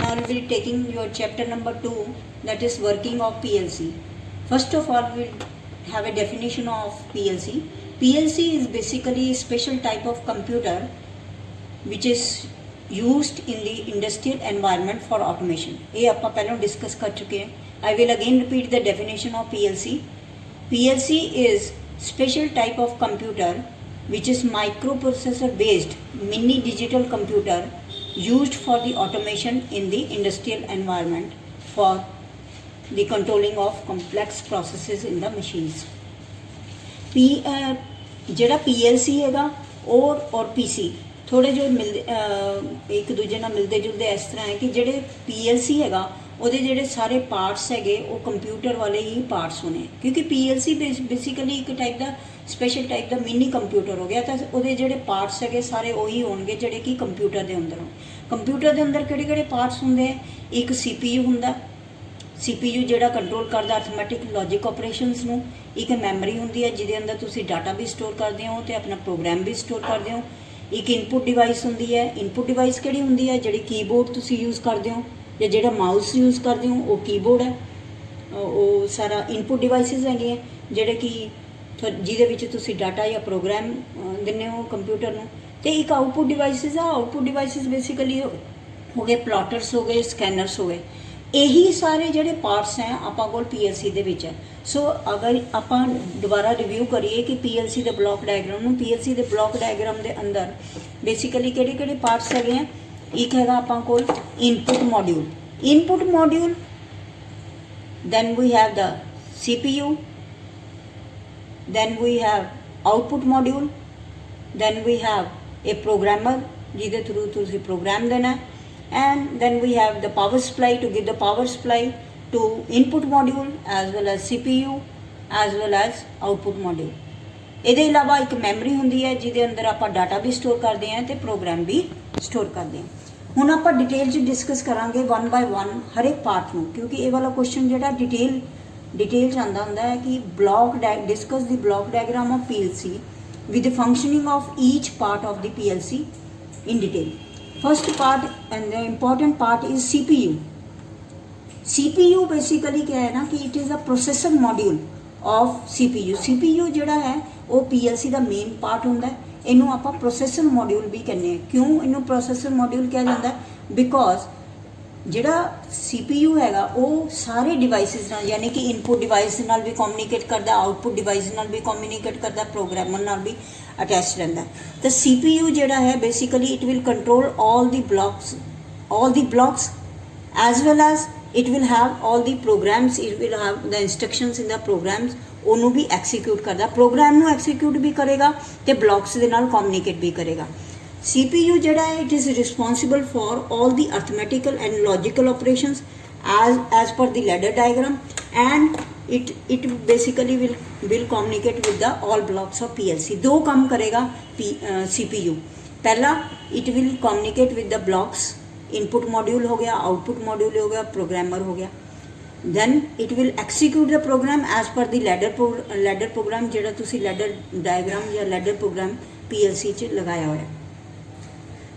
I will be taking your chapter number 2, that is working of PLC. First of all, we will have a definition of PLC. PLC is basically a special type of computer which is used in the industrial environment for automation. ये ਆਪਾਂ ਪਹਿਲਾਂ discuss कर चुके हैं. I will again repeat the definition of PLC. PLC is special type of computer which is microprocessor based mini digital computer used for the automation in the industrial environment for the controlling of complex processes in the machines. ਜਿਹੜਾ PLC ਹੈਗਾ और PC थोड़े जो मिलते एक दूजे ਨਾਲ मिलते जुलते इस तरह है कि ਜਿਹੜੇ PLC हैगा ਉਹਦੇ ਜਿਹੜੇ ਸਾਰੇ ਪਾਰਟਸ ਹੈਗੇ ਉਹ ਕੰਪਿਊਟਰ ਵਾਲੇ ਹੀ ਪਾਰਟਸ ਹੋਣੇ ਕਿਉਂਕਿ PLC ਬੇਸਿਕਲੀ ਇੱਕ ਟਾਈਪ ਦਾ ਸਪੈਸ਼ਲ ਟਾਈਪ ਦਾ ਮਿਨੀ ਕੰਪਿਊਟਰ ਹੋ ਗਿਆ ਤਾਂ ਉਹਦੇ ਜਿਹੜੇ ਪਾਰਟਸ ਹੈਗੇ ਸਾਰੇ ਉਹੀ ਹੋਣਗੇ ਜਿਹੜੇ ਕਿ ਕੰਪਿਊਟਰ ਦੇ ਅੰਦਰ ਹੋਣ ਕੰਪਿਊਟਰ ਦੇ ਅੰਦਰ ਕਿਹੜੇ ਕਿਹੜੇ ਪਾਰਟਸ ਹੁੰਦੇ ਆ ਇੱਕ CPU ਹੁੰਦਾ CPU ਜਿਹੜਾ ਕੰਟਰੋਲ ਕਰਦਾ ਅਰਥਮੈਟਿਕ ਲੌਜਿਕ ਆਪਰੇਸ਼ਨਸ ਨੂੰ ਇੱਕ ਮੈਮਰੀ ਹੁੰਦੀ ਹੈ ਜਿਹਦੇ ਅੰਦਰ ਤੁਸੀਂ ਡਾਟਾ ਵੀ ਸਟੋਰ ਕਰਦੇ ਹੋ ਤੇ ਆਪਣਾ ਪ੍ਰੋਗਰਾਮ ਵੀ ਸਟੋਰ ਕਰਦੇ ਹੋ ਇੱਕ ਇਨਪੁਟ ਡਿਵਾਈਸ ਹੁੰਦੀ ਹੈ ਇਨਪੁਟ ਡਿਵਾਈਸ ਕਿਹੜੀ ਹੁੰਦੀ ਹੈ ਜਿਹੜੀ ਕੀਬੋਰਡ ਤੁਸੀਂ ਯੂਜ਼ ਕਰਦੇ ਹੋ ਜਾਂ ਜਿਹੜਾ ਮਾਊਸ ਯੂਜ਼ ਕਰਦੇ ਹੋ ਉਹ ਕੀਬੋਰਡ ਹੈ ਉਹ ਸਾਰਾ ਇਨਪੁਟ ਡਿਵਾਈਸਿਸ ਹੈਗੇ ਜਿਹੜੇ ਕਿ ਜਿਹਦੇ ਵਿੱਚ ਤੁਸੀਂ ਡਾਟਾ ਜਾਂ ਪ੍ਰੋਗਰਾਮ ਦਿੰਦੇ ਹੋ ਕੰਪਿਊਟਰ ਨੂੰ ਤੇ ਇੱਕ ਆਊਟਪੁੱਟ ਡਿਵਾਈਸਿਸ ਆ ਆਊਟਪੁੱਟ ਡਿਵਾਈਸਿਸ ਬੇਸਿਕਲੀ ਹੋ ਗਏ ਪਲਾਟਰਸ ਹੋ ਗਏ ਸਕੈਨਰਸ ਹੋ ਗਏ ਇਹੀ ਸਾਰੇ ਜਿਹੜੇ ਪਾਰਟਸ ਹੈ ਆਪਾਂ ਕੋਲ PLC ਦੇ ਵਿੱਚ ਹੈ ਸੋ ਅਗਰ ਆਪਾਂ ਦੁਬਾਰਾ ਰਿਵਿਊ ਕਰੀਏ ਕਿ PLC ਦੇ ਬਲੌਕ ਡਾਇਗਰਾਮ ਨੂੰ PLC ਦੇ ਬਲੌਕ ਡਾਇਗਰਾਮ ਦੇ ਅੰਦਰ ਬੇਸਿਕਲੀ ਕਿਹੜੇ ਕਿਹੜੇ ਪਾਰਟਸ ਹੈਗੇ ਆ एक है ਆਪਾਂ ਕੋਲ input module then we have the CPU then we have output module then we have a programmer ਜਿਹਦੇ through ਤੁਸੀਂ program ਦੇਣਾ and then we have the power supply to give the power supply to input module as well as CPU as well as output module ਇਹਦੇ ਇਲਾਵਾ ਇੱਕ memory ਹੁੰਦੀ ਹੈ ਜਿਹਦੇ ਅੰਦਰ ਆਪਾਂ ਡਾਟਾ ਵੀ ਸਟੋਰ ਕਰਦੇ ਹਾਂ ਤੇ ਪ੍ਰੋਗਰਾਮ ਵੀ ਸਟੋਰ ਕਰਦੇ ਹਾਂ ਹੁਣ ਆਪਾਂ ਡਿਟੇਲ 'ਚ ਡਿਸਕਸ ਕਰਾਂਗੇ 1 ਬਾਏ 1 ਹਰ ਇੱਕ ਪਾਰਟ ਨੂੰ ਕਿਉਂਕਿ ਇਹ ਵਾਲਾ ਕੁਐਸਚਨ ਜਿਹੜਾ ਡਿਟੇਲ 'ਚ ਆਉਂਦਾ ਹੁੰਦਾ ਹੈ ਕਿ discuss the block diagram of PLC with the functioning of each part of the PLC in detail. First part and the important part is CPU. CPU basically क्या है ना कि it is a processor module of CPU. CPU ਜਿਹੜਾ ਹੈ ਉਹ PLC ਦਾ main part ਹੁੰਦਾ ਹੈ ਇਹਨੂੰ ਆਪਾਂ ਪ੍ਰੋਸੈਸਰ ਮੋਡਿਊਲ ਵੀ ਕਹਿੰਦੇ ਹਾਂ ਕਿਉਂ ਇਹਨੂੰ ਪ੍ਰੋਸੈਸਰ ਮੋਡਿਊਲ ਕਿਹਾ ਜਾਂਦਾ ਬਿਕੋਜ਼ ਜਿਹੜਾ CPU ਹੈਗਾ ਉਹ ਸਾਰੇ ਡਿਵਾਈਸਿਸ ਨਾਲ ਯਾਨੀ ਕਿ ਇਨਪੁਟ ਡਿਵਾਈਸ ਨਾਲ ਵੀ ਕਮਿਊਨੀਕੇਟ ਕਰਦਾ ਆਊਟਪੁੱਟ ਡਿਵਾਈਸ ਨਾਲ ਵੀ ਕਮਿਊਨੀਕੇਟ ਕਰਦਾ ਪ੍ਰੋਗਰਾਮਰ ਨਾਲ ਵੀ ਅਟੈਚ ਰਹਿੰਦਾ ਤਾਂ CPU ਜਿਹੜਾ ਹੈ basically it will control all the blocks as well as it will have all the programs it will have the instructions in the programs ਉਹਨੂੰ ਵੀ execute ਕਰਦਾ programme ਨੂੰ ਐਕਸੀਕਿਊਟ ਵੀ ਕਰੇਗਾ ਤੇ ਬਲੌਕਸ ਦੇ ਨਾਲ ਕਮਿਊਨੀਕੇਟ ਵੀ ਕਰੇਗਾ CPU ਜਿਹੜਾ ਹੈ it is responsible for all the arithmetical and logical operations as per the ladder diagram and it basically will communicate with the all blocks of PLC ਦੋ ਕੰਮ ਕਰੇਗਾ CPU ਪਹਿਲਾ it will communicate with the blocks input module ਹੋ ਗਿਆ output module ਹੋ ਗਿਆ programmer ਹੋ ਗਿਆ then it will execute the program as per the ladder program ਜਿਹੜਾ ਤੁਸੀਂ ladder diagram ਜਾਂ ladder program PLC 'ਚ ਲਗਾਇਆ ਹੋਇਆ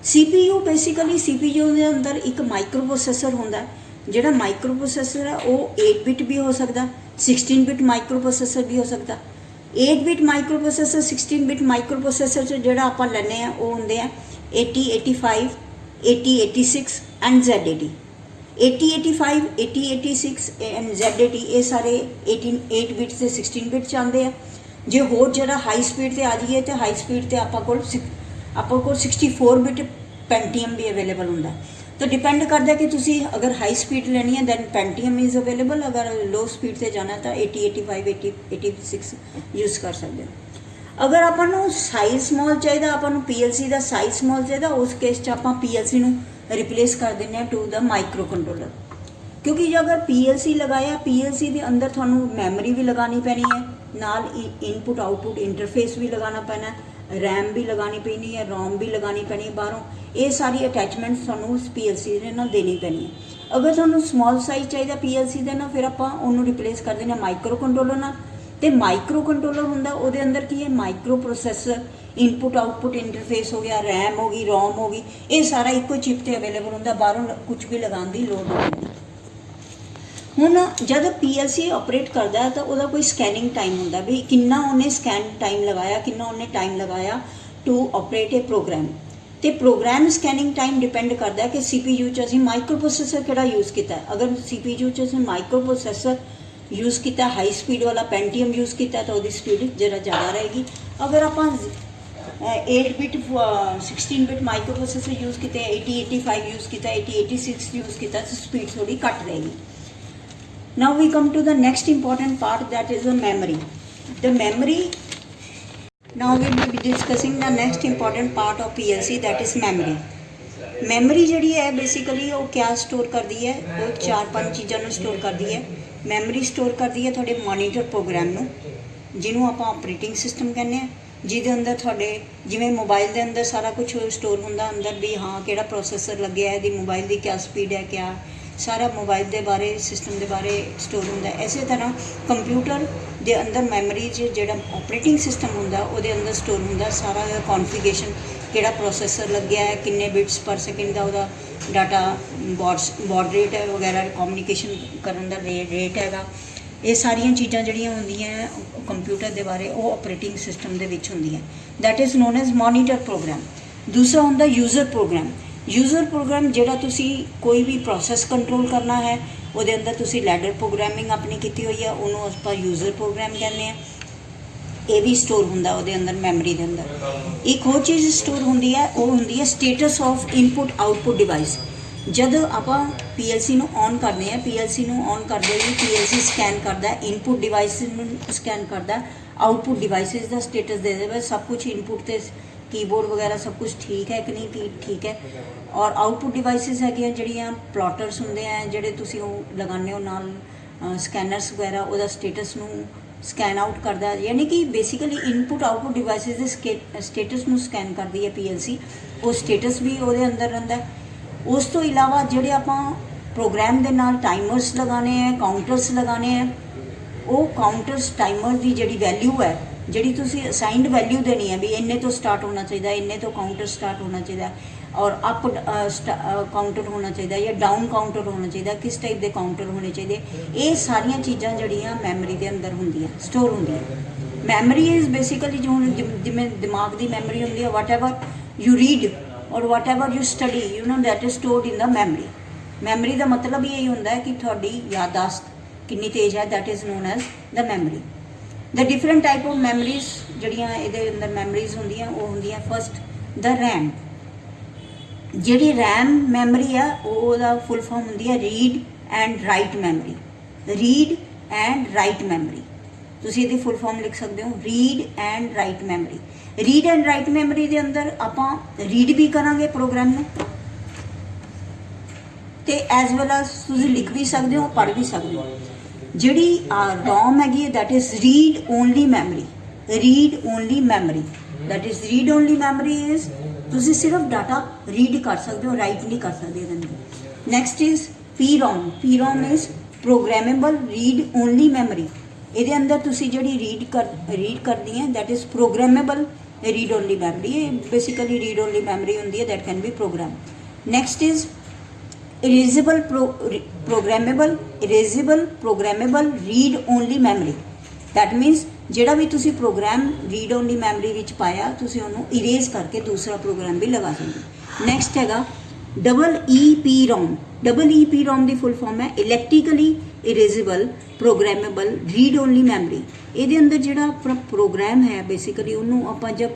CPU basically CPU ਦੇ ਅੰਦਰ ਇੱਕ ਮਾਈਕਰੋਪ੍ਰੋਸੈਸਰ ਹੁੰਦਾ ਜਿਹੜਾ ਮਾਈਕਰੋਪ੍ਰੋਸੈਸਰ ਹੈ ਉਹ 8 ਬਿਟ ਵੀ ਹੋ ਸਕਦਾ 16 ਬਿਟ ਮਾਈਕਰੋਪ੍ਰੋਸੈਸਰ ਵੀ ਹੋ ਸਕਦਾ 8 ਬਿਟ ਮਾਈਕਰੋਪ੍ਰੋਸੈਸਰ 16 ਬਿਟ ਮਾਈਕਰੋਪ੍ਰੋਸੈਸਰ 'ਚ ਜਿਹੜਾ ਆਪਾਂ ਲੈਂਦੇ ਆ ਉਹ ਹੁੰਦੇ ਆ 8085 8086 and Z80 8085 8086 and Z80 ਇਹ ਸਾਰੇ 8 ਬਿਟ ਤੇ 16 ਬਿਟ ਚ ਆਉਂਦੇ ਆ ਜੇ ਹੋਰ ਜਿਹੜਾ ਹਾਈ ਸਪੀਡ ਤੇ ਆ ਜਾਈਏ ਤੇ ਹਾਈ ਸਪੀਡ ਤੇ ਆਪਾਂ ਕੋਲ 64 ਬਿਟ ਪੈਂਟੀਅਮ ਵੀ ਅਵੇਲੇਬਲ ਹੁੰਦਾ ਤਾਂ ਡਿਪੈਂਡ ਕਰਦਾ ਕਿ ਤੁਸੀਂ ਅਗਰ ਹਾਈ ਸਪੀਡ ਲੈਣੀ ਹੈ ਦੈਨ ਪੈਂਟੀਅਮ ਇਜ਼ ਅਵੇਲੇਬਲ ਅਗਰ ਲੋ ਸਪੀਡ ਤੇ ਜਾਣਾ ਤਾਂ 8085 8086 ਯੂਜ਼ ਕਰ ਸਕਦੇ ਹੋ ਅਗਰ ਆਪਾਂ ਨੂੰ ਸਾਈਜ਼ ਸਮਾਲ ਚਾਹੀਦਾ ਆਪਾਂ ਨੂੰ PLC ਦਾ ਸਾਈਜ਼ ਸਮਾਲ ਚਾਹੀਦਾ ਉਸ ਕੇਸ 'ਚ ਆਪਾਂ PLC ਨੂੰ रिप्लेस कर देने टू द माइक्रो कंट्रोलर क्योंकि जो अगर PLC लगाया PLC के अंदर थानू मैमरी भी लगानी पैनी है नाल इनपुट आउटपुट इंटरफेस भी लगाना पैना रैम भी लगानी पैनी है रोम भी लगानी पैनी है बाहरों ये सारी अटैचमेंट्स थानू PLC दे नाल देनी पैनी है अगर थानू स्मॉल साइज चाहिए PLC दे ना फिर आपां उन्नू रिप्लेस कर देना माइक्रो कंट्रोलर नाल ਤੇ ਮਾਈਕਰੋ ਕੰਟਰੋਲਰ ਹੁੰਦਾ, ਉਹਦੇ ਅੰਦਰ ਕੀ ਹੈ, micro processor, input output interface ਹੋ ਗਿਆ, ਰੈਮ ਹੋ ਗਈ, ਰੋਮ ਹੋ ਗਈ, ਇਹ ਸਾਰਾ ਇੱਕੋ ਚਿਪ ਤੇ ਅਵੇਲੇਬਲ ਹੁੰਦਾ, ਬਾਹਰੋਂ ਕੁਝ ਵੀ ਲਗਾਉਣ ਦੀ ਲੋੜ ਨਹੀਂ ਹੁੰਦੀ। ਹੁਣ ਜਦ PLC ਆਪਰੇਟ ਕਰਦਾ ਤਾਂ ਉਹਦਾ ਕੋਈ ਸਕੈਨਿੰਗ ਟਾਈਮ ਹੁੰਦਾ ਵੀ ਕਿੰਨਾ ਉਹਨੇ ਸਕੈਨ ਟਾਈਮ ਲਗਾਇਆ, ਕਿੰਨਾ ਉਹਨੇ ਟਾਈਮ ਲਗਾਇਆ ਟੂ ਆਪਰੇਟ ਏ ਪ੍ਰੋਗਰਾਮ। ਤੇ ਪ੍ਰੋਗਰਾਮ ਸਕੈਨਿੰਗ ਟਾਈਮ ਡਿਪੈਂਡ ਕਰਦਾ ਕਿ CPU 'ਚ ਅਸੀਂ ਮਾਈਕਰੋ ਪ੍ਰੋਸੈਸਰ ਕਿਹੜਾ ਯੂਜ਼ ਕੀਤਾ ਹੈ। ਅਗਰ CPU 'ਚ ਅਸੀਂ ਮਾਈਕਰੋ ਪ੍ਰੋਸੈਸਰ ਯੂਜ਼ ਕੀਤਾ, ਹਾਈ ਸਪੀਡ ਵਾਲਾ ਪੈਂਟੀਅਮ ਯੂਜ਼ ਕੀਤਾ ਤਾਂ ਉਹਦੀ ਸਪੀਡ ਜਰਾ ਜ਼ਿਆਦਾ ਰਹੇਗੀ। ਅਗਰ ਆਪਾਂ 8 bit 16 bit micro processor use ਕੀਤੇ, 8085 ਯੂਜ਼ ਕੀਤਾ, 8086 ਯੂਜ਼ ਕੀਤਾ ਤਾਂ ਸਪੀਡ ਥੋੜੀ ਘੱਟ ਰਹੇਗੀ। Now we come to the next important part, that is the memory. The memory, now we will be discussing the next important part of PLC, that is memory. Memory ਜਿਹੜੀ ਹੈ basically ਉਹ ਕਿਆ store ਕਰਦੀ ਹੈ, ਉਹ 4-5 ਚੀਜ਼ਾਂ ਨੂੰ store ਕਰਦੀ ਹੈ। ਮੈਮਰੀ ਸਟੋਰ ਕਰਦੀ ਹੈ ਤੁਹਾਡੇ ਮੋਨੀਟਰ ਪ੍ਰੋਗਰਾਮ ਨੂੰ, ਜਿਹਨੂੰ ਆਪਾਂ ਆਪਰੇਟਿੰਗ ਸਿਸਟਮ ਕਹਿੰਦੇ ਹਾਂ, ਜਿਹਦੇ ਅੰਦਰ ਤੁਹਾਡੇ ਜਿਵੇਂ ਮੋਬਾਈਲ ਦੇ ਅੰਦਰ ਸਾਰਾ ਕੁਝ ਸਟੋਰ ਹੁੰਦਾ ਅੰਦਰ ਵੀ, ਹਾਂ ਕਿਹੜਾ ਪ੍ਰੋਸੈਸਰ ਲੱਗਿਆ, ਇਹਦੀ ਮੋਬਾਈਲ ਦੀ ਕਿਆ ਸਪੀਡ ਹੈ, ਕਿਆ ਸਾਰਾ ਮੋਬਾਈਲ ਦੇ ਬਾਰੇ, ਸਿਸਟਮ ਦੇ ਬਾਰੇ ਸਟੋਰ ਹੁੰਦਾ। ਇਸੇ ਤਰ੍ਹਾਂ ਕੰਪਿਊਟਰ ਦੇ ਅੰਦਰ ਮੈਮਰੀ 'ਚ ਜਿਹੜਾ ਆਪਰੇਟਿੰਗ ਸਿਸਟਮ ਹੁੰਦਾ ਉਹਦੇ ਅੰਦਰ ਸਟੋਰ ਹੁੰਦਾ ਸਾਰਾ ਕੌਨਫੀਗਰੇਸ਼ਨ, ਕਿਹੜਾ ਪ੍ਰੋਸੈਸਰ ਲੱਗਿਆ ਹੈ, ਕਿੰਨੇ ਬਿਟਸ ਪਰ ਸੈਕਿੰਡ ਦਾ ਉਹਦਾ ਡਾਟਾ ਬਾਡ ਰੇਟ ਹੈ ਵਗੈਰਾ, ਕਮਿਊਨੀਕੇਸ਼ਨ ਕਰਨ ਦਾ ਰੇਟ ਹੈਗਾ। ਇਹ ਸਾਰੀਆਂ ਚੀਜ਼ਾਂ ਜਿਹੜੀਆਂ ਹੁੰਦੀਆਂ ਕੰਪਿਊਟਰ ਦੇ ਬਾਰੇ ਉਹ ਆਪਰੇਟਿੰਗ ਸਿਸਟਮ ਦੇ ਵਿੱਚ ਹੁੰਦੀਆਂ। That is known as monitor program. ਦੂਸਰਾ ਹੁੰਦਾ ਯੂਜ਼ਰ ਪ੍ਰੋਗਰਾਮ। ਯੂਜ਼ਰ ਪ੍ਰੋਗਰਾਮ ਜਿਹੜਾ ਤੁਸੀਂ ਕੋਈ ਵੀ ਪ੍ਰੋਸੈਸ ਕੰਟਰੋਲ ਕਰਨਾ ਹੈ, ਉਹਦੇ ਅੰਦਰ ਤੁਸੀਂ ਲੈਡਰ ਪ੍ਰੋਗਰਾਮਿੰਗ ਆਪਣੀ ਕੀਤੀ ਹੋਈ ਆ, ਉਹਨੂੰ ਆਪਾਂ ਯੂਜ਼ਰ ਪ੍ਰੋਗਰਾਮ ਕਹਿੰਦੇ ਆ। ਇਹ ਵੀ ਸਟੋਰ ਹੁੰਦਾ ਉਹਦੇ ਅੰਦਰ ਮੈਮਰੀ ਦੇ ਅੰਦਰ। ਇੱਕ ਹੋਰ ਚੀਜ਼ ਸਟੋਰ ਹੁੰਦੀ ਹੈ, ਉਹ ਹੁੰਦੀ ਹੈ status of input output device. ਜਦ ਆਪਾਂ PLC ਨੂੰ ਔਨ ਕਰਦੇ ਹਾਂ, PLC ਨੂੰ ਔਨ ਕਰਦੇ ਹੀ PLC ਸਕੈਨ ਕਰਦਾ, ਇਨਪੁਟ ਡਿਵਾਈਸ ਨੂੰ ਸਕੈਨ ਕਰਦਾ, ਆਊਟਪੁੱਟ ਡਿਵਾਈਸਿਸ ਦਾ ਸਟੇਟਸ ਦੇ ਦੇਵੇ, ਸਭ ਕੁਝ ਇਨਪੁਟ ਤੇ ਕੀਬੋਰਡ ਵਗੈਰਾ ਸਭ ਕੁਝ ਠੀਕ ਹੈ ਕਿ ਨਹੀਂ ਠੀਕ ਹੈ। ਔਰ ਆਊਟਪੁੱਟ ਡਿਵਾਈਸਿਸ ਹੈਗੀਆਂ ਜਿਹੜੀਆਂ ਪਲੋਟਰਸ ਹੁੰਦੇ ਆ, ਜਿਹੜੇ ਤੁਸੀਂ ਉਹ ਲਗਾਉਂਦੇ ਹੋ ਨਾਲ ਸਕੈਨਰਸ ਵਗੈਰਾ, ਉਹਦਾ ਸਟੇਟਸ ਨੂੰ ਸਕੈਨ ਆਊਟ ਕਰਦਾ। ਯਾਨੀ ਕਿ ਬੇਸਿਕਲੀ ਇਨਪੁਟ ਆਊਟਪੁੱਟ ਡਿਵਾਈਸਿਸ ਦੇ ਸਟੇਟਸ ਨੂੰ ਸਕੈਨ ਕਰਦੀ ਹੈ PLC, ਉਹ ਸਟੇਟਸ ਵੀ ਉਹਦੇ ਅੰਦਰ ਰਹਿੰਦਾ। ਉਸ ਤੋਂ ਇਲਾਵਾ ਜਿਹੜੇ ਆਪਾਂ ਪ੍ਰੋਗਰਾਮ ਦੇ ਨਾਲ ਟਾਈਮਰਸ ਲਗਾਉਣੇ ਹੈ, ਕਾਊਂਟਰਸ ਲਗਾਉਣੇ ਹੈ, ਉਹ ਕਾਊਂਟਰਸ ਟਾਈਮਰ ਦੀ ਜਿਹੜੀ ਵੈਲਿਊ ਹੈ, ਜਿਹੜੀ ਤੁਸੀਂ ਅਸਾਈਨਡ ਵੈਲਿਊ ਦੇਣੀ ਹੈ ਵੀ ਇੰਨੇ ਤੋਂ ਸਟਾਰਟ ਹੋਣਾ ਚਾਹੀਦਾ, ਇੰਨੇ ਤੋਂ ਕਾਊਂਟਰ ਸਟਾਰਟ ਹੋਣਾ ਚਾਹੀਦਾ, ਔਰ ਅਪ ਕਾਊਂਟਰ ਹੋਣਾ ਚਾਹੀਦਾ ਜਾਂ ਡਾਊਨ ਕਾਊਂਟਰ ਹੋਣਾ ਚਾਹੀਦਾ, ਕਿਸ ਟਾਈਪ ਦੇ ਕਾਊਂਟਰ ਹੋਣੇ ਚਾਹੀਦੇ, ਇਹ ਸਾਰੀਆਂ ਚੀਜ਼ਾਂ ਜਿਹੜੀਆਂ ਮੈਮਰੀ ਦੇ ਅੰਦਰ ਹੁੰਦੀਆਂ, ਸਟੋਰ ਹੁੰਦੀਆਂ। ਮੈਮਰੀ ਇਜ਼ ਬੇਸਿਕਲੀ ਜਿਵੇਂ ਦਿਮਾਗ ਦੀ ਮੈਮਰੀ ਹੁੰਦੀ ਹੈ, ਵਾਟ ever you read or whatever you study, you know that is stored in the memory. Memory ਦਾ ਮਤਲਬ ਇਹ ਹੁੰਦਾ ਹੈ ਕਿ ਤੁਹਾਡੀ ਯਾਦਾਸ਼ਤ ਕਿੰਨੀ ਤੇਜ਼ ਹੈ, that is known as the memory. The different type of memories ਜਿਹੜੀਆਂ ਇਹਦੇ ਅੰਦਰ ਮੈਮਰੀਜ਼ ਹੁੰਦੀਆਂ, ਉਹ ਹੁੰਦੀਆਂ ਫਸਟ ਦ ਰੈਮ। ਜਿਹੜੀ ਰੈਮ ਮੈਮਰੀ ਆ ਉਹਦਾ ਫੁੱਲ ਫਾਰਮ ਹੁੰਦੀ ਹੈ read and write memory. Read and write memory, ਤੁਸੀਂ ਇਹਦੀ ਫੁੱਲ ਫਾਰਮ ਲਿਖ ਸਕਦੇ ਹੋ, read and write memory. Read and write memory ਦੇ ਅੰਦਰ ਆਪਾਂ ਰੀਡ ਵੀ ਕਰਾਂਗੇ ਪ੍ਰੋਗਰਾਮ ਨੂੰ, ਤੇ ਐਜ਼ ਵੈਲ ਐਜ਼ ਤੁਸੀਂ ਲਿਖ ਵੀ ਸਕਦੇ ਹੋ, ਪੜ੍ਹ ਵੀ ਸਕਦੇ ਹੋ। ਜਿਹੜੀ ਰੋਮ ਹੈਗੀ ਹੈ that is read only memory. Read only memory, that is read only memory is ਤੁਸੀਂ ਸਿਰਫ ਡਾਟਾ ਰੀਡ ਕਰ ਸਕਦੇ ਹੋ, ਰਾਈਟ ਨਹੀਂ ਕਰ ਸਕਦੇ ਇਹਦੇ ਅੰਦਰ। Next is PROM। PROM is programmable read only memory. ਇਹਦੇ ਅੰਦਰ ਤੁਸੀਂ ਜਿਹੜੀ ਰੀਡ ਕਰਦੀ ਹੈ that is programmable read only memory. ਇਹ ਬੇਸਿਕਲੀ ਰੀਡ ਓਨਲੀ ਮੈਮਰੀ ਹੁੰਦੀ ਹੈ, that can be program. Next is erasable programmable read only memory। that means ਜਿਹੜਾ ਵੀ ਤੁਸੀਂ ਪ੍ਰੋਗਰਾਮ ਰੀਡ ਓਨਲੀ ਮੈਮਰੀ ਵਿੱਚ ਪਾਇਆ, ਤੁਸੀਂ ਉਹਨੂੰ ਇਰੇਜ਼ ਕਰਕੇ ਦੂਸਰਾ ਪ੍ਰੋਗਰਾਮ ਵੀ ਲਗਾ ਸਕਦੇ। ਨੈਕਸਟ ਹੈਗਾ EEPROM। EEPROM ਦੀ ਫੁੱਲ ਫਾਰਮ ਹੈ ਇਲੈਕਟ੍ਰੀਕਲੀ ਇਰੇਜ਼ੇਬਲ ਪ੍ਰੋਗਰਾਮੇਬਲ ਰੀਡ ਓਨਲੀ ਮੈਮਰੀ। ਇਹਦੇ ਅੰਦਰ ਜਿਹੜਾ ਆਪਣਾ ਪ੍ਰੋਗਰਾਮ ਹੈ ਬੇਸਿਕਲੀ ਉਹਨੂੰ ਆਪਾਂ ਜਦ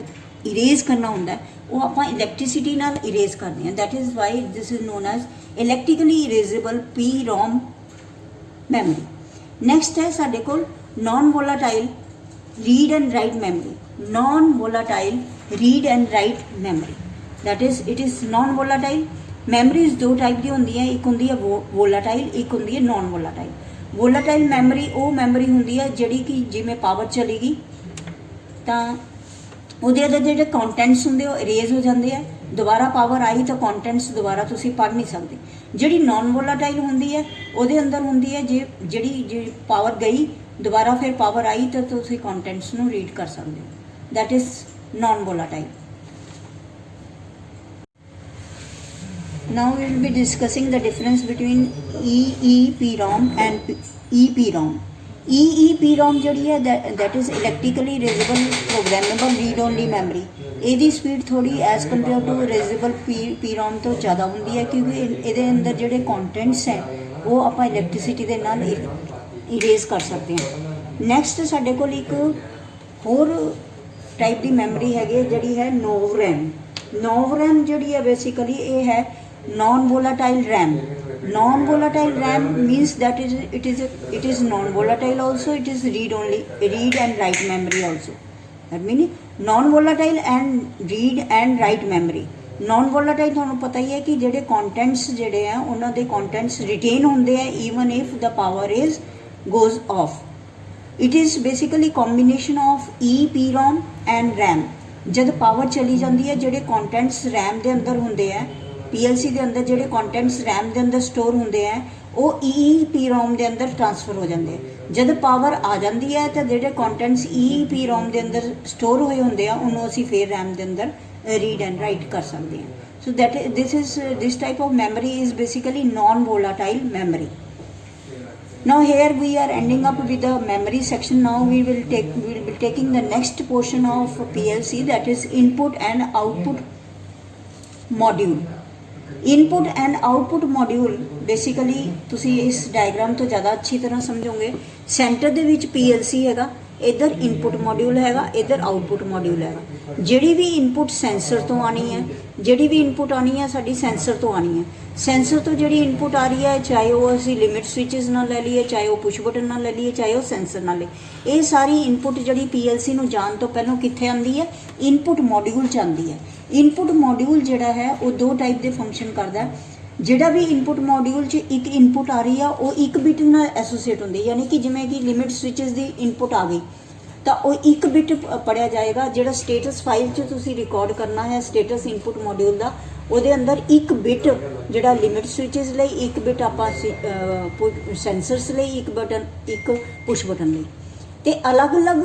ਇਰੇਜ਼ ਕਰਨਾ ਹੁੰਦਾ ਉਹ ਆਪਾਂ ਇਲੈਕਟ੍ਰੀਸਿਟੀ ਨਾਲ ਇਰੇਜ਼ ਕਰਦੇ ਹਾਂ, that is why this is known as electrically erasable PROM memory. Next ਹੈ ਸਾਡੇ ਕੋਲ non volatile read and write memory. Non volatile read and write memory, that is it is non volatile. Memories ਦੋ type ਦੀ ਹੁੰਦੀ ਹੈ, ਇੱਕ ਹੁੰਦੀ ਹੈ ਵੋਲਾਟਾਈਲ, ਇੱਕ ਹੁੰਦੀ ਹੈ ਨॉन ਵੋਲਾਟਾਈਲ। ਵੋਲਾਟਾਈਲ ਮੈਮਰੀ ਉਹ ਮੈਮਰੀ ਹੁੰਦੀ ਹੈ ਜਿਹੜੀ ਕਿ ਜਿਵੇਂ ਪਾਵਰ ਚਲੀ ਗਈ ਤਾਂ ਉਹਦੇ ਅੰਦਰ ਜਿਹੜੇ ਕੰਟੈਂਟਸ ਹੁੰਦੇ ਉਹ ਇਰੇਜ਼ ਹੋ ਜਾਂਦੇ ਆ, ਦੁਬਾਰਾ ਪਾਵਰ ਆਈ ਤਾਂ ਕੰਟੈਂਟਸ ਦੁਬਾਰਾ ਤੁਸੀਂ ਪੜ੍ਹ ਨਹੀਂ ਸਕਦੇ। ਜਿਹੜੀ ਨॉन ਵੋਲਾਟਾਈਲ ਹੁੰਦੀ ਹੈ ਉਹਦੇ ਅੰਦਰ ਹੁੰਦੀ ਹੈ ਜਿਹੜੀ ਪਾਵਰ ਗਈ ਦੁਬਾਰਾ ਫਿਰ ਪਾਵਰ ਆਈ ਤਾਂ ਤੁਸੀਂ ਕੰਟੈਂਟਸ ਨੂੰ ਰੀਡ ਕਰ ਸਕਦੇ ਹੋ। That is non volatile. Now we will be discussing the difference between EEPROM and EPROM. EEPROM ਜਿਹੜੀ ਹੈ that is electrically reusable programmable read only memory। ਇਹਦੀ ਸਪੀਡ ਥੋੜੀ as compare to reusable PROM ਤੋਂ ਜ਼ਿਆਦਾ ਹੁੰਦੀ ਹੈ, ਕਿਉਂਕਿ ਇਹਦੇ ਅੰਦਰ ਜਿਹੜੇ ਕੰਟੈਂਟਸ ਹੈ ਉਹ ਆਪਾਂ ਇਲੈਕਟ੍ਰਿਸਿਟੀ ਦੇ ਨਾਲ ਇਰੇਜ਼ ਕਰ ਸਕਦੇ ਹਾਂ। ਨੈਕਸਟ ਸਾਡੇ ਕੋਲ ਇੱਕ ਹੋਰ ਟਾਈਪ ਦੀ ਮੈਮਰੀ ਹੈਗੀ ਜਿਹੜੀ ਹੈ ਨੋਵਰੈਮ। ਨੋਵਰੈਮ ਜਿਹੜੀ ਹੈ ਬੇਸਿਕਲੀ ਇਹ ਹੈ non volatile RAM। non volatile RAM means that it is non volatile also, it is read and write memory also। that means non volatile and read and write memory। non volatile ਤੁਹਾਨੂੰ ਪਤਾ ਹੀ ਹੈ ਕਿ ਜਿਹੜੇ contents ਜਿਹੜੇ ਆ ਉਹਨਾਂ ਦੇ contents retain ਹੁੰਦੇ ਆ even if the power is goes off। it is basically combination of EEPROM and RAM। ਜਦ ਪਾਵਰ ਚਲੀ ਜਾਂਦੀ ਹੈ ਜਿਹੜੇ contents RAM ਦੇ ਅੰਦਰ ਹੁੰਦੇ ਆ, PLC ਦੇ ਅੰਦਰ ਜਿਹੜੇ ਕੰਟੈਂਟਸ RAM ਦੇ ਅੰਦਰ ਸਟੋਰ ਹੁੰਦੇ ਆ ਉਹ EEPROM ਦੇ ਅੰਦਰ ਟ੍ਰਾਂਸਫਰ ਹੋ ਜਾਂਦੇ ਆ। ਜਦ ਪਾਵਰ ਆ ਜਾਂਦੀ ਹੈ ਤਾਂ ਜਿਹੜੇ ਕੰਟੈਂਟਸ EEPROM ਦੇ ਅੰਦਰ ਸਟੋਰ ਹੋਏ ਹੁੰਦੇ ਆ ਉਹਨੂੰ ਅਸੀਂ ਫਿਰ RAM ਦੇ ਅੰਦਰ ਰੀਡ ਐਂਡ ਰਾਈਟ ਕਰ ਸਕਦੇ ਹਾਂ। So that this type of memory is basically non volatile memory। Now here we are ending up with the memory section। Now we will be taking the next portion of PLC, that is input and output module। Input and output module basically ਤੁਸੀਂ ਇਸ diagram ਤੋਂ ਜ਼ਿਆਦਾ ਅੱਛੀ ਤਰ੍ਹਾਂ ਸਮਝੋਗੇ। Centre ਦੇ ਵਿੱਚ PLC ਹੈਗਾ, ਇੱਧਰ ਇਨਪੁਟ ਮੋਡਿਊਲ ਹੈਗਾ, ਇੱਧਰ ਆਊਟਪੁੱਟ ਮੋਡਿਊਲ ਹੈਗਾ। ਜਿਹੜੀ ਵੀ ਇਨਪੁਟ ਸੈਂਸਰ ਤੋਂ ਆਣੀ ਹੈ, ਜਿਹੜੀ ਵੀ ਇਨਪੁਟ ਆਣੀ ਹੈ ਸਾਡੀ ਸੈਂਸਰ ਤੋਂ ਆਣੀ ਹੈ। ਸੈਂਸਰ ਤੋਂ ਜਿਹੜੀ ਇਨਪੁਟ ਆ ਰਹੀ ਹੈ ਚਾਹੇ ਉਹ ਅਸੀਂ ਲਿਮਿਟ ਸਵਿਚਸ ਨਾਲ ਲੈ ਲਈਏ, ਚਾਹੇ ਉਹ ਪੁਸ਼ ਬਟਨ ਨਾਲ ਲੈ ਲਈਏ, ਚਾਹੇ ਉਹ ਸੈਂਸਰ ਨਾਲ ਲੈ, ਇਹ ਸਾਰੀ ਇਨਪੁਟ ਜਿਹੜੀ PLC ਨੂੰ ਜਾਣ ਤੋਂ ਪਹਿਲਾਂ ਕਿੱਥੇ ਆਉਂਦੀ ਹੈ? ਇਨਪੁਟ ਮੋਡਿਊਲ 'ਚ ਆਉਂਦੀ ਹੈ। ਇਨਪੁਟ ਮੋਡਿਊਲ ਜਿਹੜਾ ਹੈ ਉਹ ਦੋ ਟਾਈਪ ਦੇ ਫੰਕਸ਼ਨ ਕਰਦਾ। ਜਿਹੜਾ ਵੀ ਇਨਪੁਟ ਮੋਡਿਊਲ 'ਚ ਇੱਕ ਇਨਪੁਟ ਆ ਰਹੀ ਆ ਉਹ ਇੱਕ ਬਿਟ ਨਾਲ ਐਸੋਸੀਏਟ ਹੁੰਦੀ, ਯਾਨੀ ਕਿ ਜਿਵੇਂ ਕਿ ਲਿਮਿਟ ਸਵਿਚਸ ਦੀ ਇਨਪੁਟ ਆ ਗਈ ਤਾਂ ਉਹ ਇੱਕ ਬਿਟ ਪੜਿਆ ਜਾਏਗਾ। ਜਿਹੜਾ ਸਟੇਟਸ ਫਾਈਲ 'ਚ ਤੁਸੀਂ ਰਿਕਾਰਡ ਕਰਨਾ ਹੈ ਸਟੇਟਸ ਇਨਪੁਟ ਮੋਡਿਊਲ ਦਾ, ਉਹਦੇ ਅੰਦਰ ਇੱਕ ਬਿਟ ਜਿਹੜਾ ਲਿਮਿਟ ਸਵਿਚਸ ਲਈ, ਇੱਕ ਬਿਟ ਆਪਾਂ ਸੈਂਸਰਸ ਲਈ, ਇੱਕ ਪੁਸ਼ ਬਟਨ ਲਈ, ਤੇ ਅਲੱਗ-ਅਲੱਗ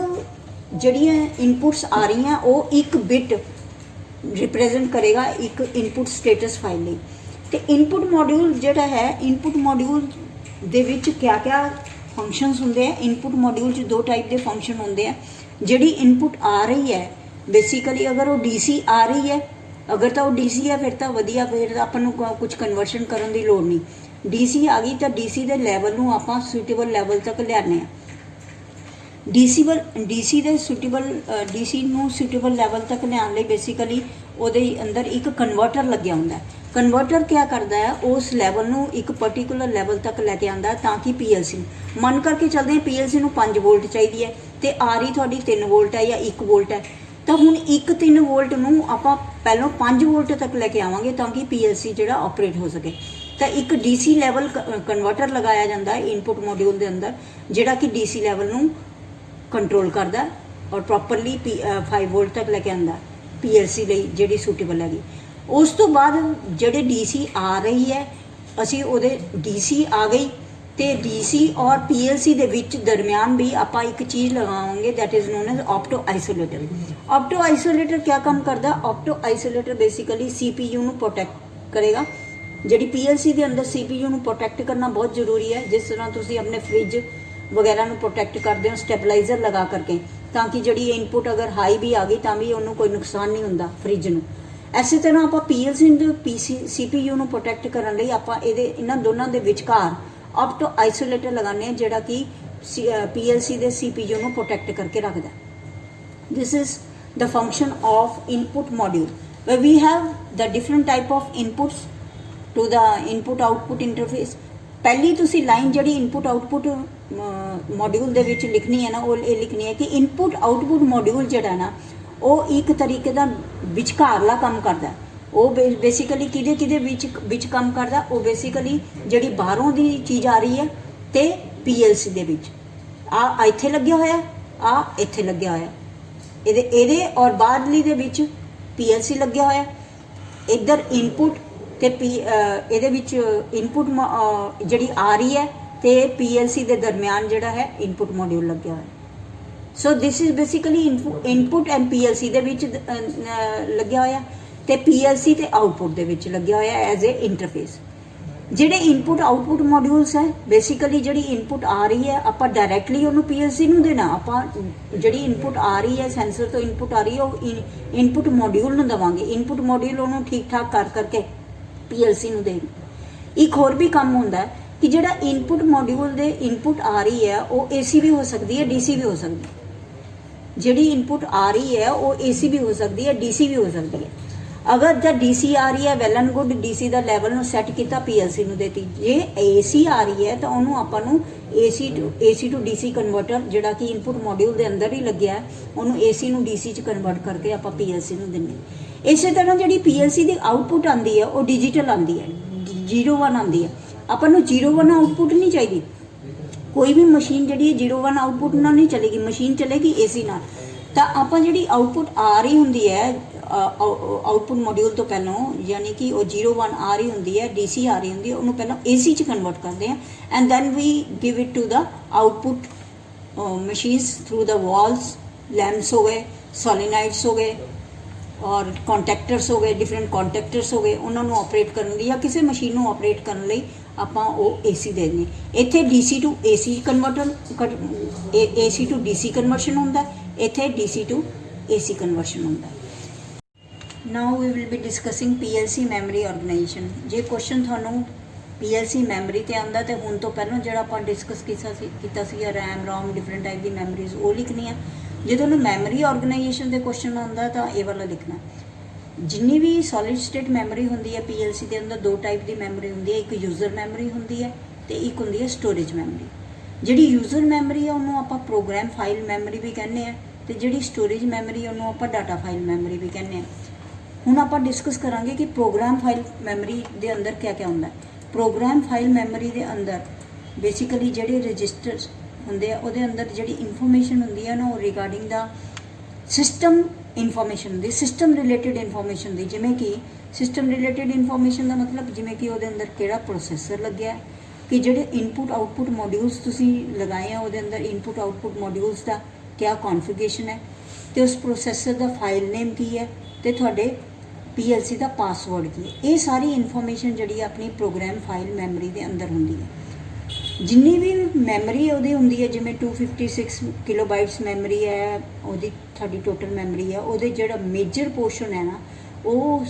ਜਿਹੜੀਆਂ ਇਨਪੁਟਸ ਆ ਰਹੀਆਂ ਉਹ ਇੱਕ ਬਿਟ ਰਿਪਰੈਜ਼ੈਂਟ ਕਰੇਗਾ ਇੱਕ ਇਨਪੁਟ ਸਟੇਟਸ ਫਾਈਲ ਲਈ। ਤੇ ਇਨਪੁਟ ਮੋਡਿਊਲ ਜਿਹੜਾ ਹੈ, ਇਨਪੁਟ ਮੋਡਿਊਲ ਦੇ ਵਿੱਚ ਕਿਆ ਫੰਕਸ਼ਨਸ ਹੁੰਦੇ ਆ? ਇਨਪੁਟ ਮੋਡਿਊਲ 'ਚ ਦੋ ਟਾਈਪ ਦੇ ਫੰਕਸ਼ਨ ਹੁੰਦੇ ਆ। ਜਿਹੜੀ ਇਨਪੁਟ ਆ ਰਹੀ ਹੈ ਬੇਸਿਕਲੀ ਅਗਰ ਉਹ DC ਆ ਰਹੀ ਹੈ, ਅਗਰ ਤਾਂ ਉਹ DC ਹੈ ਫਿਰ ਤਾਂ ਵਧੀਆ, ਫਿਰ ਆਪਾਂ ਨੂੰ ਕੁਝ ਕਨਵਰਸ਼ਨ ਕਰਨ ਦੀ ਲੋੜ ਨਹੀਂ। DC ਆ ਗਈ ਤਾਂ DC ਦੇ ਲੈਵਲ ਨੂੰ ਆਪਾਂ ਸੁਟੇਬਲ ਲੈਵਲ ਤੱਕ ਲਿਆਉਂਦੇ ਹਾਂ। DC ਨੂੰ ਸੁਟੇਬਲ ਲੈਵਲ ਤੱਕ ਲਿਆਉਣ ਲਈ ਬੇਸਿਕਲੀ ਉਹਦੇ ਅੰਦਰ ਇੱਕ ਕਨਵਰਟਰ ਲੱਗਿਆ ਹੁੰਦਾ। ਕਨਵਰਟਰ ਕੀ ਕਰਦਾ ਹੈ? ਉਸ ਲੈਵਲ ਨੂੰ ਇੱਕ ਪਰਟੀਕੂਲਰ ਲੈਵਲ ਤੱਕ ਲੈ ਕੇ ਆਉਂਦਾ ਤਾਂ ਕਿ PLC ਮੰਨ ਕਰਕੇ ਚੱਲਦੇ ਹਾਂ PLC ਨੂੰ 5 ਵੋਲਟ ਚਾਹੀਦੀ ਹੈ ਤੇ ਆ ਰਹੀ ਤੁਹਾਡੀ 3 ਵੋਲਟ ਹੈ ਜਾਂ 1 ਵੋਲਟ ਹੈ, ਤਾਂ ਹੁਣ 3 ਵੋਲਟ ਨੂੰ ਆਪਾਂ ਪਹਿਲਾਂ 5 ਵੋਲਟ ਤੱਕ ਲੈ ਕੇ ਆਵਾਂਗੇ ਤਾਂ ਕਿ PLC ਜਿਹੜਾ ਆਪਰੇਟ ਹੋ ਸਕੇ। ਤਾਂ ਇੱਕ DC ਲੈਵਲ ਕਨਵਰਟਰ ਲਗਾਇਆ ਜਾਂਦਾ ਹੈ ਇਨਪੁਟ ਮੋਡਿਊਲ ਦੇ ਅੰਦਰ, ਜਿਹੜਾ ਕਿ DC ਲੈਵਲ ਨੂੰ ਕੰਟਰੋਲ ਕਰਦਾ ਔਰ ਪ੍ਰੋਪਰਲੀ 5 ਵੋਲਟ ਤੱਕ ਲੈ ਕੇ ਆਉਂਦਾ PLC ਲਈ ਜਿਹੜੀ ਸੂਟੇਬਲ ਹੈਗੀ। ਉਸ ਤੋਂ ਬਾਅਦ ਜਿਹੜੇ DC ਆ ਰਹੀ ਹੈ, ਅਸੀਂ ਉਹਦੇ DC ਆ ਗਈ ਤੇ DC ਔਰ PLC ਦੇ ਵਿੱਚ ਦਰਮਿਆਨ ਵੀ ਆਪਾਂ ਇੱਕ ਚੀਜ਼ ਲਗਾਵਾਂਗੇ that is known as ਆਪਟੋ isolator. ਆਪਟੋ isolator ਕੀ ਕੰਮ ਕਰਦਾ? ਆਪਟੋ ਆਈਸੋਲੇਟਰ ਬੇਸਿਕਲੀ CPU ਨੂੰ ਪ੍ਰੋਟੈਕਟ ਕਰੇਗਾ। ਜਿਹੜੀ PLC ਦੇ ਅੰਦਰ CPU ਨੂੰ ਪ੍ਰੋਟੈਕਟ ਕਰਨਾ ਬਹੁਤ ਜ਼ਰੂਰੀ ਹੈ, ਜਿਸ ਤਰ੍ਹਾਂ ਤੁਸੀਂ ਆਪਣੇ ਫ੍ਰਿਜ ਵਗੈਰਾ ਨੂੰ ਪ੍ਰੋਟੈਕਟ ਕਰਦੇ ਹੋ ਸਟੈਬਲਾਈਜ਼ਰ ਲਗਾ ਕਰਕੇ, ਤਾਂ ਕਿ ਜਿਹੜੀ ਇਨਪੁਟ ਅਗਰ ਹਾਈ ਵੀ ਆ ਗਈ ਤਾਂ ਵੀ ਉਹਨੂੰ ਕੋਈ ਨੁਕਸਾਨ ਨਹੀਂ ਹੁੰਦਾ ਫ੍ਰਿਜ ਨੂੰ। ਇਸੇ ਤਰ੍ਹਾਂ ਆਪਾਂ PLC ਨੂੰ CPU ਨੂੰ ਪ੍ਰੋਟੈਕਟ ਕਰਨ ਲਈ ਆਪਾਂ ਇਹਨਾਂ ਦੋਨਾਂ ਦੇ ਵਿਚਕਾਰ ਆਪਟੋ ਆਈਸੋਲੇਟਰ ਲਗਾਉਂਦੇ ਹਾਂ, ਜਿਹੜਾ ਕਿ PLC ਦੇ CPU ਨੂੰ ਪ੍ਰੋਟੈਕਟ ਕਰਕੇ ਰੱਖਦਾ। This is the function of input module, where we have the different type of inputs to the input output interface। ਪਹਿਲੀ ਤੁਸੀਂ ਲਾਈਨ ਜਿਹੜੀ ਇਨਪੁਟ ਆਊਟਪੁੱਟ ਮੋਡਿਊਲ ਦੇ ਵਿੱਚ ਲਿਖਣੀ ਹੈ ਨਾ, ਉਹ ਇਹ ਲਿਖਣੀ ਹੈ ਕਿ ਇਨਪੁਟ ਆਊਟਪੁੱਟ ਮੋਡਿਊਲ ਜਿਹੜਾ ਨਾ ਉਹ ਇੱਕ ਤਰੀਕੇ ਦਾ ਵਿਚਕਾਰਲਾ ਕੰਮ ਕਰਦਾ। ਉਹ ਬੇਸਿਕਲੀ ਕਿਹਦੇ ਵਿੱਚ ਕੰਮ ਕਰਦਾ? ਉਹ ਬੇਸਿਕਲੀ ਜਿਹੜੀ ਬਾਹਰੋਂ ਦੀ ਚੀਜ਼ ਆ ਰਹੀ ਹੈ ਤੇ PLC ਦੇ ਵਿੱਚ ਆ ਇੱਥੇ ਲੱਗਿਆ ਹੋਇਆ, ਆ ਇੱਥੇ ਲੱਗਿਆ ਹੋਇਆ, ਇਹਦੇ ਔਰ ਬਾਹਰਲੀ ਦੇ ਵਿੱਚ PLC ਲੱਗਿਆ ਹੋਇਆ। ਇੱਧਰ ਇਨਪੁਟ ਤੇ ਇਹਦੇ ਵਿੱਚ ਇਨਪੁਟ ਜਿਹੜੀ ਆ ਰਹੀ ਹੈ ਤੇ PLC ਦੇ ਦਰਮਿਆਨ ਜਿਹੜਾ ਹੈ ਇਨਪੁਟ ਮੋਡਿਊਲ ਲੱਗਿਆ ਹੋਇਆ। So this is basically input and PLC ਦੇ ਵਿੱਚ ਲੱਗਿਆ ਹੋਇਆ ਤੇ PLC ਤੇ ਆਊਟਪੁੱਟ ਦੇ ਵਿੱਚ ਲੱਗਿਆ ਹੋਇਆ ਐਜ਼ ਏ ਇੰਟਰਫੇਸ। ਜਿਹੜੇ ਇਨਪੁਟ ਆਊਟਪੁੱਟ ਮੋਡਿਊਲਸ ਹੈ ਬੇਸਿਕਲੀ ਜਿਹੜੀ ਇਨਪੁਟ ਆ ਰਹੀ ਹੈ ਆਪਾਂ ਡਾਇਰੈਕਟਲੀ ਉਹਨੂੰ PLC ਨੂੰ ਦੇਣਾ, ਆਪਾਂ ਜਿਹੜੀ ਇਨਪੁਟ ਆ ਰਹੀ ਹੈ ਸੈਂਸਰ ਤੋਂ ਇਨਪੁਟ ਆ ਰਹੀ ਹੈ ਉਹ ਇਨਪੁਟ ਮੋਡਿਊਲ ਨੂੰ ਦੇਵਾਂਗੇ। ਇਨਪੁਟ ਮੋਡਿਊਲ ਉਹਨੂੰ ਠੀਕ ਠਾਕ ਕਰ ਕਰਕੇ PLC ਨੂੰ ਦੇਗਾ। ਇੱਕ ਹੋਰ ਵੀ ਕੰਮ ਹੁੰਦਾ ਕਿ ਜਿਹੜਾ ਇਨਪੁਟ ਮੋਡਿਊਲ ਦੇ ਇਨਪੁਟ ਆ ਰਹੀ ਹੈ ਉਹ AC ਵੀ ਹੋ ਸਕਦੀ ਹੈ, DC ਵੀ ਹੋ ਸਕਦੀ ਹੈ। ਜਿਹੜੀ ਇਨਪੁਟ ਆ ਰਹੀ ਹੈ ਉਹ AC ਵੀ ਹੋ ਸਕਦੀ ਹੈ, DC ਵੀ ਹੋ ਸਕਦੀ ਹੈ। ਅਗਰ ਜਦ DC ਆ ਰਹੀ ਹੈ well and good, DC the level ਨੂੰ ਸੈੱਟ ਕੀਤਾ PLC ਨੂੰ ਦੇਤੀ। ਜੇ AC ਆ ਰਹੀ ਹੈ ਤਾਂ ਉਹਨੂੰ ਆਪਾਂ ਨੂੰ AC to DC ਕਨਵਰਟਰ ਜਿਹੜਾ ਕਿ ਇਨਪੁਟ ਮੋਡਿਊਲ ਦੇ ਅੰਦਰ ਹੀ ਲੱਗਿਆ ਹੈ ਉਹਨੂੰ AC ਨੂੰ DC 'ਚ ਕਨਵਰਟ ਕਰਕੇ ਆਪਾਂ PLC ਨੂੰ ਦਿੰਦੇ। ਇਸੇ ਤਰ੍ਹਾਂ ਜਿਹੜੀ PLC ਦੀ ਆਊਟਪੁੱਟ ਆਉਂਦੀ ਹੈ ਉਹ ਡਿਜੀਟਲ ਆਉਂਦੀ ਹੈ, 0-1 ਆਉਂਦੀ ਹੈ। ਆਪਾਂ ਨੂੰ 0-1 ਆਊਟਪੁੱਟ ਨਹੀਂ ਚਾਹੀਦੀ। ਕੋਈ ਵੀ ਮਸ਼ੀਨ ਜਿਹੜੀ ਹੈ 0-1 ਆਊਟਪੁੱਟ ਨਾਲ ਨਹੀਂ ਚਲੇਗੀ, ਮਸ਼ੀਨ ਚਲੇਗੀ AC ਨਾਲ। ਤਾਂ ਆਪਾਂ ਜਿਹੜੀ ਆਊਟਪੁੱਟ ਆ ਰਹੀ ਹੁੰਦੀ ਹੈ ਆਊਟਪੁੱਟ ਮੋਡਿਊਲ ਤੋਂ ਪਹਿਲਾਂ, ਯਾਨੀ ਕਿ ਉਹ 0-1 ਆ ਰਹੀ ਹੁੰਦੀ ਹੈ, DC ਆ ਰਹੀ ਹੁੰਦੀ ਹੈ, ਉਹਨੂੰ ਪਹਿਲਾਂ AC 'ਚ ਕਨਵਰਟ ਕਰਦੇ ਹਾਂ and then we give it to the output machines through the valves. Lamps ਹੋ ਗਏ, ਸੋਲੀਨਾइड्स ਹੋ ਗਏ ਔਰ ਕੌਂਟੈਕਟਰਸ ਹੋ ਗਏ, ਡਿਫਰੈਂਟ ਕੌਂਟੈਕਟਰਸ ਹੋ ਗਏ, ਉਹਨਾਂ ਨੂੰ ਆਪਰੇਟ ਕਰਨ ਲਈ ਜਾਂ ਕਿਸੇ ਮਸ਼ੀਨ ਨੂੰ ਆਪਰੇਟ ਕਰਨ ਲਈ ਆਪਾਂ ਉਹ AC ਦੇ ਦਿੰਦੇ। ਇੱਥੇ DC to AC converter, AC to DC conversion ਹੁੰਦਾ, ਇੱਥੇ DC to AC ਕਨਵਰਸ਼ਨ ਹੁੰਦਾ। Now we will be discussing PLC memory organisation. ਜੇ ਕੁਐਸਚਨ ਤੁਹਾਨੂੰ PLC ਮੈਮਰੀ ਤੇ ਆਉਂਦਾ ਤੇ ਹੁਣ ਤੋਂ ਪਹਿਲਾਂ ਜਿਹੜਾ ਆਪਾਂ ਡਿਸਕਸ ਕੀਤਾ ਸੀ RAM, ROM, ਡਿਫਰੈਂਟ ਟਾਈਪ ਦੀ ਮੈਮਰੀਜ਼ ਉਹ ਲਿਖਣੀ ਆ। ਜੇ ਤੁਹਾਨੂੰ ਮੈਮਰੀ ਆਰਗੇਨਾਈਜੇਸ਼ਨ ਦੇ ਕੁਐਸਚਨ ਆਉਂਦਾ ਤਾਂ ਇਹ ਵਾਲਾ ਲਿਖਣਾ। ਜਿੰਨੀ ਵੀ ਸੋਲਿਡ ਸਟੇਟ ਮੈਮਰੀ ਹੁੰਦੀ ਹੈ PLC ਦੇ ਅੰਦਰ ਦੋ ਟਾਈਪ ਦੀ ਮੈਮਰੀ ਹੁੰਦੀ ਹੈ, ਇੱਕ ਯੂਜ਼ਰ ਮੈਮਰੀ ਹੁੰਦੀ ਹੈ ਤੇ ਇੱਕ ਹੁੰਦੀ ਹੈ ਸਟੋਰੇਜ ਮੈਮਰੀ। ਜਿਹੜੀ ਯੂਜ਼ਰ ਮੈਮਰੀ ਹੈ ਉਹਨੂੰ ਆਪਾਂ ਪ੍ਰੋਗਰਾਮ ਫਾਈਲ ਮੈਮਰੀ ਵੀ ਕਹਿੰਦੇ ਆ ਤੇ ਜਿਹੜੀ ਸਟੋਰੇਜ ਮੈਮਰੀ ਉਹਨੂੰ ਆਪਾਂ ਡਾਟਾ ਫਾਈਲ ਮੈਮਰੀ ਵੀ ਕਹਿੰਦੇ ਆ। ਹੁਣ ਆਪਾਂ ਡਿਸਕਸ ਕਰਾਂਗੇ ਕਿ ਪ੍ਰੋਗਰਾਮ ਫਾਈਲ ਮੈਮਰੀ ਦੇ ਅੰਦਰ ਕਿਆ ਕਿਆ ਹੁੰਦਾ ਹੈ। ਪ੍ਰੋਗਰਾਮ ਫਾਈਲ ਮੈਮਰੀ ਦੇ ਅੰਦਰ ਬੇਸਿਕਲੀ ਜਿਹੜੇ ਰਜਿਸਟਰਸ ਹੁੰਦੇ ਆ ਉਹਦੇ ਅੰਦਰ ਜਿਹੜੀ ਇਨਫੋਰਮੇਸ਼ਨ ਹੁੰਦੀ ਹੈ ਨਾ ਉਹ ਰਿਗਾਰਡਿੰਗ ਦਾ ਸਿਸਟਮ ਇਨਫੋਰਮੇਸ਼ਨ ਹੁੰਦੀ, ਸਿਸਟਮ ਰਿਲੇਟਡ ਇਨਫੋਰਮੇਸ਼ਨ ਹੁੰਦੀ। ਜਿਵੇਂ ਕਿ ਸਿਸਟਮ ਰਿਲੇਟਡ ਇਨਫੋਰਮੇਸ਼ਨ ਦਾ ਮਤਲਬ ਜਿਵੇਂ ਕਿ ਉਹਦੇ ਅੰਦਰ ਕਿਹੜਾ ਪ੍ਰੋਸੈਸਰ ਲੱਗਿਆ, ਕਿ ਜਿਹੜੇ ਇਨਪੁਟ ਆਊਟਪੁੱਟ ਮੋਡਿਊਲਸ ਤੁਸੀਂ ਲਗਾਏ ਆ ਉਹਦੇ ਅੰਦਰ ਇਨਪੁਟ ਆਊਟਪੁੱਟ ਮੋਡਿਊਲਸ ਦਾ ਕਿਆ ਕੌਨਫੀਗਰੇਸ਼ਨ ਹੈ ਤੇ ਉਸ ਪ੍ਰੋਸੈਸਰ ਦਾ ਫਾਈਲ ਨੇਮ ਕੀ ਹੈ ਤੇ ਤੁਹਾਡੇ PLC ਦਾ ਪਾਸਵਰਡ ਕੀ ਹੈ। ਇਹ ਸਾਰੀ ਇਨਫੋਰਮੇਸ਼ਨ ਜਿਹੜੀ ਆਪਣੀ ਪ੍ਰੋਗਰਾਮ ਫਾਈਲ ਮੈਮਰੀ ਦੇ ਅੰਦਰ ਹੁੰਦੀ ਹੈ। ਜਿੰਨੀ ਵੀ ਮੈਮਰੀ ਉਹਦੀ ਹੁੰਦੀ ਹੈ, ਜਿਵੇਂ 256 ਕਿਲੋਬਾਈਟਸ ਮੈਮਰੀ ਹੈ ਉਹਦੀ ਤੁਹਾਡੀ ਟੋਟਲ ਮੈਮਰੀ ਹੈ, ਉਹਦੇ ਜਿਹੜਾ ਮੇਜਰ ਪੋਰਸ਼ਨ ਹੈ ਨਾ ਉਹ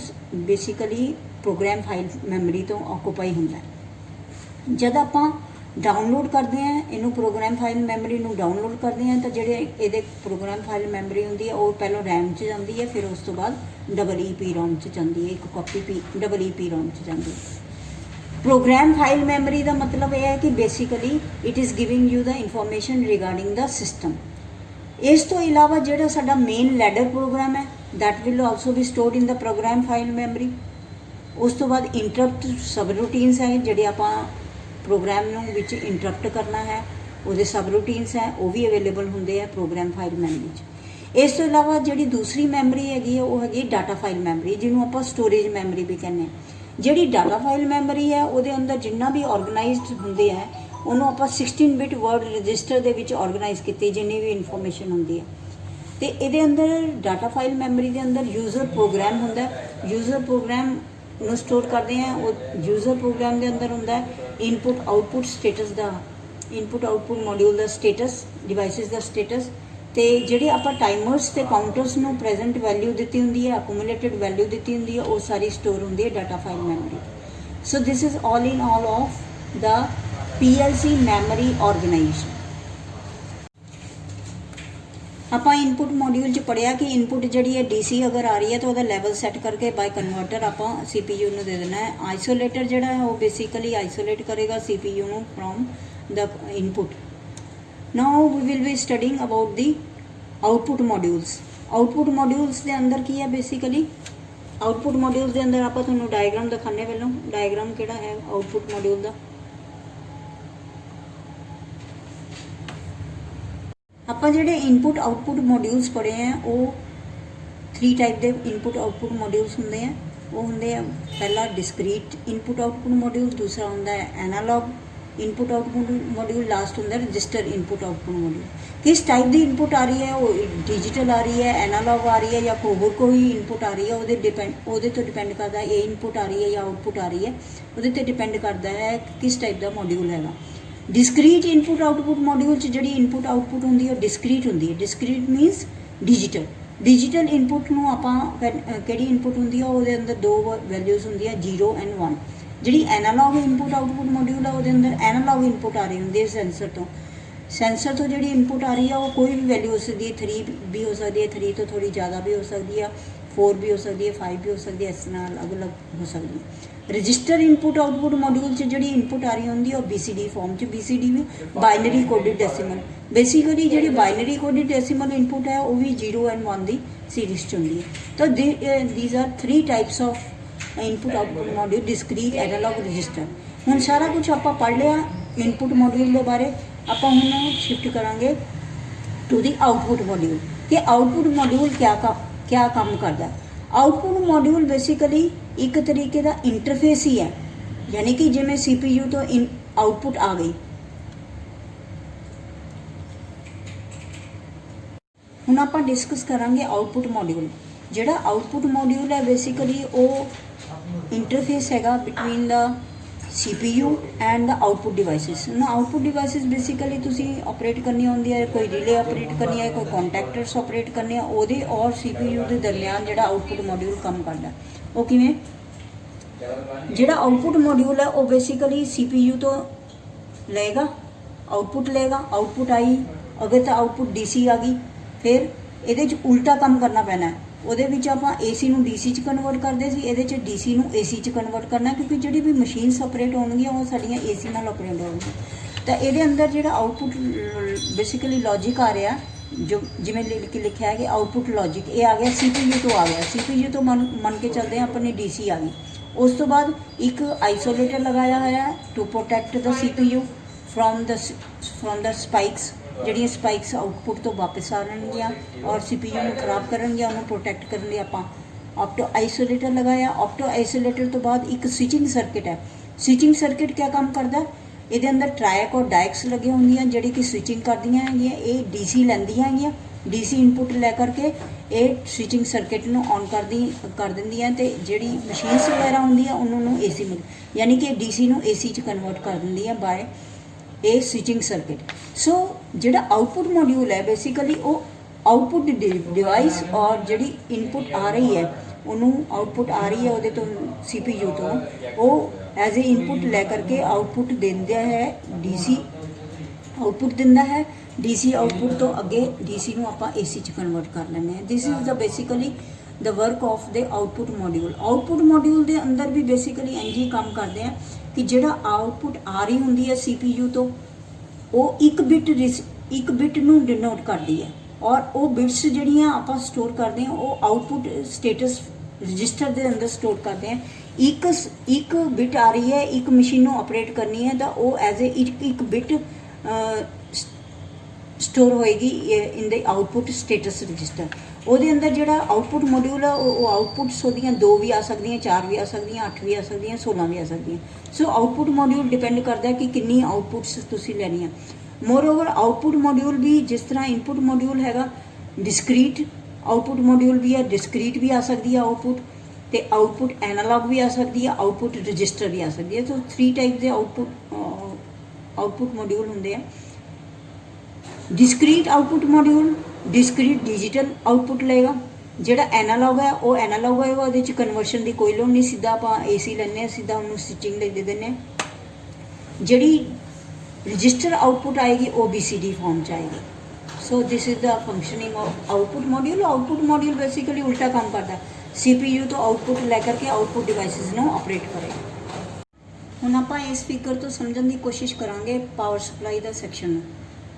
ਬੇਸਿਕਲੀ ਪ੍ਰੋਗਰਾਮ ਫਾਈਲ ਮੈਮਰੀ ਤੋਂ ਆਕੂਪਾਈ ਹੁੰਦਾ ਹੈ। ਜਦ ਆਪਾਂ ਡਾਊਨਲੋਡ ਕਰਦੇ ਹਾਂ ਇਹਨੂੰ ਪ੍ਰੋਗਰਾਮ ਫਾਈਲ ਮੈਮਰੀ ਨੂੰ ਡਾਊਨਲੋਡ ਕਰਦੇ ਹਾਂ ਤਾਂ ਜਿਹੜੇ ਇਹਦੇ ਪ੍ਰੋਗਰਾਮ ਫਾਈਲ ਮੈਮਰੀ ਹੁੰਦੀ ਹੈ ਉਹ ਪਹਿਲਾਂ RAM 'ਚ ਜਾਂਦੀ ਹੈ, ਫਿਰ ਉਸ ਤੋਂ ਬਾਅਦ EEPROM 'ਚ ਜਾਂਦੀ ਹੈ, ਇੱਕ ਕਾਪੀ EEPROM 'ਚ ਜਾਂਦੀ ਹੈ। ਪ੍ਰੋਗਰਾਮ ਫਾਈਲ ਮੈਮਰੀ ਦਾ ਮਤਲਬ ਇਹ ਹੈ ਕਿ basically it is giving you the information regarding the system. ਇਸ ਤੋਂ ਇਲਾਵਾ ਜਿਹੜਾ ਸਾਡਾ ਮੇਨ ਲੈਡਰ ਪ੍ਰੋਗਰਾਮ ਹੈ that will also be stored in the program file memory. ਉਸ ਤੋਂ ਬਾਅਦ ਇੰਟਰਪਟ ਸਬ ਰੂਟੀਨਸ ਹੈ ਜਿਹੜੇ ਆਪਾਂ ਪ੍ਰੋਗਰਾਮ ਨੂੰ ਵਿੱਚ ਇੰਟਰਪਟ ਕਰਨਾ ਹੈ ਉਹਦੇ ਸਬ ਰੂਟੀਨਸ ਹੈ ਉਹ ਵੀ ਅਵੇਲੇਬਲ ਹੁੰਦੇ ਆ ਪ੍ਰੋਗਰਾਮ ਫਾਈਲ ਮੈਮਰੀ 'ਚ। ਇਸ ਤੋਂ ਇਲਾਵਾ ਜਿਹੜੀ ਦੂਸਰੀ ਮੈਮਰੀ ਹੈਗੀ ਹੈ ਉਹ ਹੈਗੀ ਡਾਟਾ ਫਾਈਲ ਮੈਮਰੀ, ਜਿਹਨੂੰ ਆਪਾਂ ਸਟੋਰੇਜ ਮੈਮਰੀ ਵੀ ਕਹਿੰਦੇ ਹਾਂ। ਜਿਹੜੀ ਡਾਟਾ ਫਾਈਲ ਮੈਮਰੀ ਹੈ ਉਹਦੇ ਅੰਦਰ ਜਿੰਨਾ ਵੀ ਆਰਗੇਨਾਈਜ਼ਡ ਹੁੰਦੇ ਹੈ ਉਹਨੂੰ ਆਪਾਂ 16 ਬਿਟ ਵਰਡ ਰਜਿਸਟਰ ਦੇ ਵਿੱਚ ਆਰਗੇਨਾਈਜ਼ ਕੀਤੀ ਜਿੰਨੀ ਵੀ ਇਨਫੋਰਮੇਸ਼ਨ ਹੁੰਦੀ ਹੈ। ਤੇ ਇਹਦੇ ਅੰਦਰ ਡਾਟਾ ਫਾਈਲ ਮੈਮਰੀ ਦੇ ਅੰਦਰ ਯੂਜ਼ਰ ਪ੍ਰੋਗਰਾਮ ਹੁੰਦਾ, ਯੂਜ਼ਰ ਪ੍ਰੋਗਰਾਮ ਨੂੰ ਸਟੋਰ ਕਰਦੇ ਹਾਂ। ਉਹ ਯੂਜ਼ਰ ਪ੍ਰੋਗਰਾਮ ਦੇ ਅੰਦਰ ਹੁੰਦਾ ਇਨਪੁਟ ਆਊਟਪੁੱਟ ਸਟੇਟਸ ਦਾ, ਇਨਪੁਟ ਆਊਟਪੁੱਟ ਮੋਡਿਊਲ ਦਾ ਸਟੇਟਸ, ਡਿਵਾਈਸਿਸ ਦਾ ਸਟੇਟਸ ਤੇ ਜਿਹੜੇ ਆਪਾਂ ਟਾਈਮਰਸ ਤੇ ਕਾਊਂਟਰਸ ਨੂੰ ਪ੍ਰੈਜ਼ੈਂਟ ਵੈਲਿਊ ਦਿੱਤੀ ਹੁੰਦੀ ਹੈ, ਅਕੂਮੂਲੇਟਡ ਵੈਲਿਊ ਦਿੱਤੀ ਹੁੰਦੀ ਹੈ, ਉਹ ਸਾਰੀ ਸਟੋਰ ਹੁੰਦੀ ਹੈ data file memory. So this is all in all of the PLC memory organisation. ਆਪਾਂ ਇਨਪੁਟ ਮੋਡਿਊਲ 'ਚ ਪੜ੍ਹਿਆ ਕਿ ਇਨਪੁਟ ਜਿਹੜੀ ਹੈ DC ਅਗਰ ਆ ਰਹੀ ਹੈ ਤਾਂ ਉਹਦਾ ਲੈਵਲ ਸੈੱਟ ਕਰਕੇ ਬਾਈ ਕਨਵਰਟਰ ਆਪਾਂ CPU ਨੂੰ ਦੇ ਦੇਣਾ ਹੈ। ਆਈਸੋਲੇਟਰ ਜਿਹੜਾ ਹੈ ਉਹ ਬੇਸਿਕਲੀ ਆਈਸੋਲੇਟ ਕਰੇਗਾ CPU ਨੂੰ from the input. Now we will be studying about the output modules. Output modules ਦੇ ਅੰਦਰ ਕੀ ਹੈ ਬੇਸਿਕਲੀ? ਆਊਟਪੁੱਟ ਮੋਡਿਊਲ ਦੇ ਅੰਦਰ ਆਪਾਂ ਤੁਹਾਨੂੰ ਡਾਇਗਰਾਮ ਦਿਖਾਣੇ ਪਹਿਲਾਂ। ਡਾਇਗਰਾਮ ਕਿਹੜਾ ਹੈ ਆਊਟਪੁੱਟ ਮੋਡਿਊਲ ਦਾ? ਆਪਾਂ ਜਿਹੜੇ ਇਨਪੁਟ ਆਊਟਪੁੱਟ ਮੋਡਿਊਲਸ ਪੜ੍ਹੇ ਆ ਉਹ 3 ਟਾਈਪ ਦੇ ਇਨਪੁਟ ਆਊਟਪੁੱਟ ਮੋਡਿਊਲਸ ਹੁੰਦੇ ਆ। ਉਹ ਹੁੰਦੇ ਆ ਪਹਿਲਾ ਡਿਸਕ੍ਰੀਟ ਇਨਪੁਟ ਆਊਟਪੁੱਟ ਮੋਡਿਊਲ, ਦੂਸਰਾ ਹੁੰਦਾ ਹੈ analogue input output module, last ਹੁੰਦਾ ਰਜਿਸਟਰ ਇਨਪੁਟ ਆਊਟਪੁਟ ਮੋਡਿਊਲ। ਕਿਸ ਟਾਈਪ ਦੀ ਇਨਪੁਟ ਆ ਰਹੀ ਹੈ, ਉਹ ਡਿਜੀਟਲ ਆ ਰਹੀ ਹੈ, ਐਨਾਲੌਗ ਆ ਰਹੀ ਹੈ ਜਾਂ ਹੋਰ ਕੋਈ ਇਨਪੁਟ ਆ ਰਹੀ ਹੈ, ਉਹਦੇ ਤੋਂ ਡਿਪੈਂਡ ਕਰਦਾ ਇਹ ਇਨਪੁਟ ਆ ਰਹੀ ਹੈ ਜਾਂ ਆਊਟਪੁਟ ਆ ਰਹੀ ਹੈ, ਉਹਦੇ 'ਤੇ ਡਿਪੈਂਡ ਕਰਦਾ ਹੈ ਕਿਸ ਟਾਈਪ ਦਾ ਮੋਡਿਊਲ ਹੈਗਾ। ਡਿਸਕਰੀਟ ਇਨਪੁਟ ਆਊਟਪੁਟ ਮੋਡਿਊਲ 'ਚ ਜਿਹੜੀ ਇਨਪੁਟ ਆਊਟਪੁਟ ਹੁੰਦੀ ਹੈ ਉਹ ਡਿਸਕਰੀਟ ਹੁੰਦੀ ਹੈ। ਡਿਸਕਰੀਟ ਮੀਨਸ ਡਿਜੀਟਲ। ਡਿਜੀਟਲ ਇਨਪੁਟ ਨੂੰ ਆਪਾਂ ਕਿਹੜੀ ਇਨਪੁਟ ਹੁੰਦੀ ਹੈ, ਉਹਦੇ ਅੰਦਰ ਦੋ ਵੈਲਿਊਜ਼ ਹੁੰਦੀਆਂ 0 ਐਂਡ 1। ਜਿਹੜੀ ਐਨਾਲੌਗ ਇਨਪੁਟ ਆਊਟਪੁਟ ਮੋਡਿਊਲ ਆ ਉਹਦੇ ਅੰਦਰ ਐਨਾਲੌਗ ਇਨਪੁਟ ਆ ਰਹੀ ਹੁੰਦੀ ਹੈ ਸੈਂਸਰ ਤੋਂ। ਸੈਂਸਰ ਤੋਂ ਜਿਹੜੀ ਇਨਪੁਟ ਆ ਰਹੀ ਆ ਉਹ ਕੋਈ ਵੀ ਵੈਲਿਊ ਹੋ ਸਕਦੀ ਹੈ, 3 ਵੀ ਹੋ ਸਕਦੀ ਹੈ, 3 ਤੋਂ ਥੋੜ੍ਹੀ ਜ਼ਿਆਦਾ ਵੀ ਹੋ ਸਕਦੀ ਹੈ, 4 ਵੀ ਹੋ ਸਕਦੀ ਹੈ, 5 ਵੀ ਹੋ ਸਕਦੀ ਹੈ, ਇਸ ਨਾਲ ਅਲੱਗ-ਅਲੱਗ ਹੋ ਸਕਦੀ ਹੈ। ਰਜਿਸਟਰ ਇਨਪੁਟ ਆਊਟਪੁਟ ਮੋਡਿਊਲ 'ਚ ਜਿਹੜੀ ਇਨਪੁਟ ਆ ਰਹੀ ਹੁੰਦੀ ਹੈ ਉਹ BCD ਫਾਰਮ 'ਚ। BCD ਵੀ ਬਾਈਨਰੀ ਕੋਡਡ ਡੈਸੀਮਲ। ਬੇਸਿਕਲੀ ਜਿਹੜੀ ਬਾਈਨਰੀ ਕੋਡਡ ਡੈਸੀਮਲ ਇਨਪੁਟ ਹੈ ਉਹ ਵੀ 0 ਐਂਡ 1 ਦੀ ਸੀਰੀਜ਼ 'ਚ ਹੁੰਦੀ ਹੈ। ਤਾਂ these are 3 types of input output module, discrete, analogue, register. ਹੁਣ ਸਾਰਾ ਕੁਝ ਆਪਾਂ ਪੜ੍ਹ ਲਿਆ ਇਨਪੁਟ ਮੋਡਿਊਲ ਦੇ ਬਾਰੇ। ਆਪਾਂ ਹੁਣ ਸ਼ਿਫਟ ਕਰਾਂਗੇ ਟੂ ਦੀ ਆਊਟਪੁਟ ਮੋਡਿਊਲ ਕਿ ਆਊਟਪੁਟ ਮੋਡਿਊਲ ਕਿਆ ਕੰਮ ਕਰਦਾ। ਆਊਟਪੁਟ ਮੋਡਿਊਲ ਬੇਸਿਕਲੀ ਇੱਕ ਤਰੀਕੇ ਦਾ ਇੰਟਰਫੇਸ ਹੀ ਹੈ, ਯਾਨੀ ਕਿ ਜਿਵੇਂ CPU ਤੋਂ ਆਊਟਪੁਟ ਆ ਗਈ। ਹੁਣ ਆਪਾਂ ਡਿਸਕਸ ਕਰਾਂਗੇ ਆਊਟਪੁਟ ਮੋਡਿਊਲ। ਜਿਹੜਾ ਆਊਟਪੁਟ ਮੋਡਿਊਲ ਹੈ ਬੇਸਿਕਲੀ ਉਹ ਇੰਟਰਫੇਸ ਹੈਗਾ between the CPU and the output devices. ਨਾ ਆਊਟਪੁੱਟ ਡਿਵਾਈਸਿਸ ਬੇਸਿਕਲੀ ਤੁਸੀਂ ਆਪਰੇਟ ਕਰਨੀ ਹੁੰਦੀ ਹੈ, ਕੋਈ ਰਿਲੇ ਆਪਰੇਟ ਕਰਨੀ ਹੈ, ਕੋਈ ਕੰਟੈਕਟਰਸ ਆਪਰੇਟ ਕਰਨੇ ਆ, ਉਹਦੇ ਔਰ CPU ਦੇ ਦਰਮਿਆਨ ਜਿਹੜਾ ਆਊਟਪੁੱਟ ਮੋਡਿਊਲ ਕੰਮ ਕਰਦਾ। ਉਹ ਕਿਵੇਂ? ਜਿਹੜਾ ਆਊਟਪੁੱਟ ਮੋਡਿਊਲ ਹੈ ਉਹ ਬੇਸਿਕਲੀ CPU ਤੋਂ ਲਏਗਾ, ਆਊਟਪੁੱਟ ਲਏਗਾ। ਆਊਟਪੁੱਟ ਆਈ, ਅਗਰ ਤਾਂ ਆਊਟਪੁੱਟ DC ਆ ਗਈ, ਫਿਰ ਇਹਦੇ 'ਚ ਉਲਟਾ ਕੰਮ ਕਰਨਾ ਪੈਣਾ ਹੈ। ਉਹਦੇ ਵਿੱਚ ਆਪਾਂ AC ਨੂੰ DC 'ਚ ਕਨਵਰਟ ਕਰਦੇ ਸੀ, ਇਹਦੇ 'ਚ DC ਨੂੰ AC 'ਚ ਕਨਵਰਟ ਕਰਨਾ, ਕਿਉਂਕਿ ਜਿਹੜੀ ਵੀ ਮਸ਼ੀਨਸ ਆਪਰੇਟ ਹੋਣਗੀਆਂ ਉਹ ਸਾਡੀਆਂ AC ਨਾਲ ਆਪਰੇਟ ਹੋਣਗੀਆਂ। ਤਾਂ ਇਹਦੇ ਅੰਦਰ ਜਿਹੜਾ ਆਊਟਪੁੱਟ ਬੇਸਿਕਲੀ ਲੌਜਿਕ ਆ ਰਿਹਾ, ਜੋ ਜਿਵੇਂ ਲਿਖਿਆ ਹੈ ਕਿ ਆਊਟਪੁੱਟ ਲੌਜਿਕ, ਇਹ ਆ ਗਿਆ CPU ਤੋਂ ਆ ਗਿਆ। CPU ਤੋਂ ਮੰਨ ਕੇ ਚੱਲਦੇ ਹਾਂ ਆਪਣੀ DC ਆ ਗਈ। ਉਸ ਤੋਂ ਬਾਅਦ ਇੱਕ ਆਈਸੋਲੇਟਰ ਲਗਾਇਆ ਹੋਇਆ ਹੈ to protect the CPU from the spikes. ਜਿਹੜੀਆਂ ਸਪਾਈਕਸ ਆਊਟਪੁੱਟ ਤੋਂ ਵਾਪਸ ਆ ਰਹਿਣਗੀਆਂ ਔਰ CPU ਨੂੰ ਖਰਾਬ ਕਰਨਗੀਆਂ, ਉਹਨੂੰ ਪ੍ਰੋਟੈਕਟ ਕਰਨ ਲਈ ਆਪਾਂ ਆਪਟੋ ਆਈਸੋਲੇਟਰ ਲਗਾਇਆ। ਆਪਟੋ ਆਈਸੋਲੇਟਰ ਤੋਂ ਬਾਅਦ ਇੱਕ ਸਵਿਚਿੰਗ ਸਰਕਟ ਹੈ। ਸਵਿਚਿੰਗ ਸਰਕਟ ਕਿਆ ਕੰਮ ਕਰਦਾ? ਇਹਦੇ ਅੰਦਰ ਟ੍ਰਾਇਕ ਔਰ ਡਾਇਕਸ ਲੱਗੇ ਹੁੰਦੀਆਂ ਜਿਹੜੀ ਕਿ ਸਵਿਚਿੰਗ ਕਰਦੀਆਂ ਹੈਗੀਆਂ। ਇਹ DC ਲੈਂਦੀਆਂ ਹੈਗੀਆਂ, DC ਇਨਪੁਟ ਲੈ ਕਰਕੇ ਇਹ ਸਵਿਚਿੰਗ ਸਰਕਟ ਨੂੰ ਔਨ ਕਰ ਦਿੰਦੀਆਂ ਤੇ ਜਿਹੜੀ ਮਸ਼ੀਨਸ ਵਗੈਰਾ ਹੁੰਦੀ ਆ ਉਹਨਾਂ ਨੂੰ AC ਮਿਲ, ਯਾਨੀ ਕਿ DC ਨੂੰ AC 'ਚ ਕਨਵਰਟ ਕਰ ਦਿੰਦੀ ਆ ਬਾਏ ਇਹ ਸਵਿਚਿੰਗ ਸਰਕਟ। ਸੋ ਜਿਹੜਾ ਆਊਟਪੁੱਟ ਮੋਡਿਊਲ ਹੈ ਬੇਸਿਕਲੀ ਉਹ ਆਊਟਪੁੱਟ ਡਿਵਾਈਸ ਔਰ ਜਿਹੜੀ ਇਨਪੁਟ ਆ ਰਹੀ ਹੈ ਉਹਨੂੰ ਆਊਟਪੁੱਟ ਆ ਰਹੀ ਹੈ ਉਹਦੇ ਤੋਂ CPU ਤੋਂ, ਉਹ ਐਜ਼ ਏ ਇਨਪੁਟ ਲੈ ਕਰਕੇ ਆਊਟਪੁੱਟ ਦਿੰਦਾ ਹੈ DC, ਆਊਟਪੁੱਟ ਦਿੰਦਾ ਹੈ DC। ਆਊਟਪੁੱਟ ਤੋਂ ਅੱਗੇ DC ਨੂੰ ਆਪਾਂ AC 'ਚ ਕਨਵਰਟ ਕਰ ਲੈਂਦੇ ਹਾਂ। ਦਿਸ is the basically the work of ਦੇ ਆਊਟਪੁੱਟ ਮੋਡਿਊਲ। ਆਊਟਪੁੱਟ ਮੋਡਿਊਲ ਦੇ ਅੰਦਰ ਵੀ ਬੇਸਿਕਲੀ ਇੰਝ ਹੀ ਕੰਮ ਕਰਦੇ ਆ ਕਿ ਜਿਹੜਾ ਆਊਟਪੁੱਟ ਆ ਰਹੀ ਹੁੰਦੀ ਹੈ CPU ਤੋਂ, ਉਹ ਇੱਕ ਬਿਟ ਨੂੰ ਡਿਨੋਟ ਕਰਦੀ ਹੈ ਔਰ ਉਹ ਬਿਟਸ ਜਿਹੜੀਆਂ ਆਪਾਂ ਸਟੋਰ ਕਰਦੇ ਹਾਂ ਉਹ ਆਊਟਪੁੱਟ ਸਟੇਟਸ ਰਜਿਸਟਰ ਦੇ ਅੰਦਰ ਸਟੋਰ ਕਰਦੇ ਹਾਂ। ਇੱਕ ਬਿਟ ਆ ਰਹੀ ਹੈ, ਇੱਕ ਮਸ਼ੀਨ ਨੂੰ ਆਪਰੇਟ ਕਰਨੀ ਹੈ ਤਾਂ ਉਹ ਐਜ਼ ਏ ਇੱਕ ਬਿਟ ਸਟੋਰ ਹੋਏਗੀ ਇਨ ਦੇ ਆਊਟਪੁੱਟ ਸਟੇਟਸ ਰਜਿਸਟਰ। ਉਹਦੇ ਅੰਦਰ ਜਿਹੜਾ ਆਊਟਪੁੱਟ ਮੋਡਿਊਲ ਆ ਉਹ ਆਊਟਪੁੱਟਸ ਉਹਦੀਆਂ 2 ਵੀ ਆ ਸਕਦੀਆਂ, 4 ਵੀ ਆ ਸਕਦੀਆਂ, 8 ਵੀ ਆ ਸਕਦੀਆਂ, 16 ਵੀ ਆ ਸਕਦੀਆਂ। ਸੋ ਆਊਟਪੁੱਟ ਮੋਡਿਊਲ ਡਿਪੈਂਡ ਕਰਦਾ ਕਿ ਕਿੰਨੀ ਆਊਟਪੁੱਟਸ ਤੁਸੀਂ ਲੈਣੀਆਂ। ਮੋਰਓਵਰ ਆਊਟਪੁੱਟ ਮੋਡਿਊਲ ਵੀ ਜਿਸ ਤਰ੍ਹਾਂ ਇਨਪੁੱਟ ਮੋਡਿਊਲ ਹੈਗਾ, ਡਿਸਕਰੀਟ ਆਊਟਪੁੱਟ ਮੋਡਿਊਲ ਵੀ ਹੈ, ਡਿਸਕਰੀਟ ਵੀ ਆ ਸਕਦੀ ਹੈ ਆਊਟਪੁੱਟ, ਤੇ ਆਊਟਪੁੱਟ ਐਨਾਲੌਗ ਵੀ ਆ ਸਕਦੀ ਹੈ, ਆਊਟਪੁੱਟ ਰਜਿਸਟਰ ਵੀ ਆ ਸਕਦੀ ਹੈ। ਸੋ 3 ਟਾਈਪ ਦੇ ਆਊਟਪੁੱਟ ਮੋਡਿਊਲ ਹੁੰਦੇ ਆ। ਡਿਸਕਰੀਟ ਆਊਟਪੁੱਟ ਮੋਡਿਊਲ ਡਿਸਕਰੀਟ ਡਿਜੀਟਲ ਆਊਟਪੁੱਟ ਲਏਗਾ। ਜਿਹੜਾ ਐਨਾਲੌਗ ਹੈ ਉਹ ਐਨਾਲੌਗ ਹੋਏਗਾ, ਉਹਦੇ 'ਚ ਕਨਵਰਸ਼ਨ ਦੀ ਕੋਈ ਲੋੜ ਨਹੀਂ, ਸਿੱਧਾ ਆਪਾਂ AC ਲੈਂਦੇ ਹਾਂ, ਸਿੱਧਾ ਉਹਨੂੰ ਸਵਿਚਿੰਗ ਲਈ ਦੇ ਦਿੰਦੇ ਹਾਂ। ਜਿਹੜੀ ਰਜਿਸਟਰ ਆਊਟਪੁੱਟ ਆਏਗੀ ਉਹ BCD ਫਾਰਮ 'ਚ ਆਏਗੀ। So this is the functioning of output module. Output module basically ਉਲਟਾ ਕੰਮ ਕਰਦਾ, CPU ਤੋਂ ਆਊਟਪੁੱਟ ਲੈ ਕਰਕੇ ਆਊਟਪੁੱਟ ਡਿਵਾਈਸਿਸ ਨੂੰ ਆਪਰੇਟ ਕਰੇਗਾ। ਹੁਣ ਆਪਾਂ ਇਸ ਫਿਗਰ ਤੋਂ ਸਮਝਣ ਦੀ ਕੋਸ਼ਿਸ਼ ਕਰਾਂਗੇ ਪਾਵਰ ਸਪਲਾਈ ਦਾ ਸੈਕਸ਼ਨ।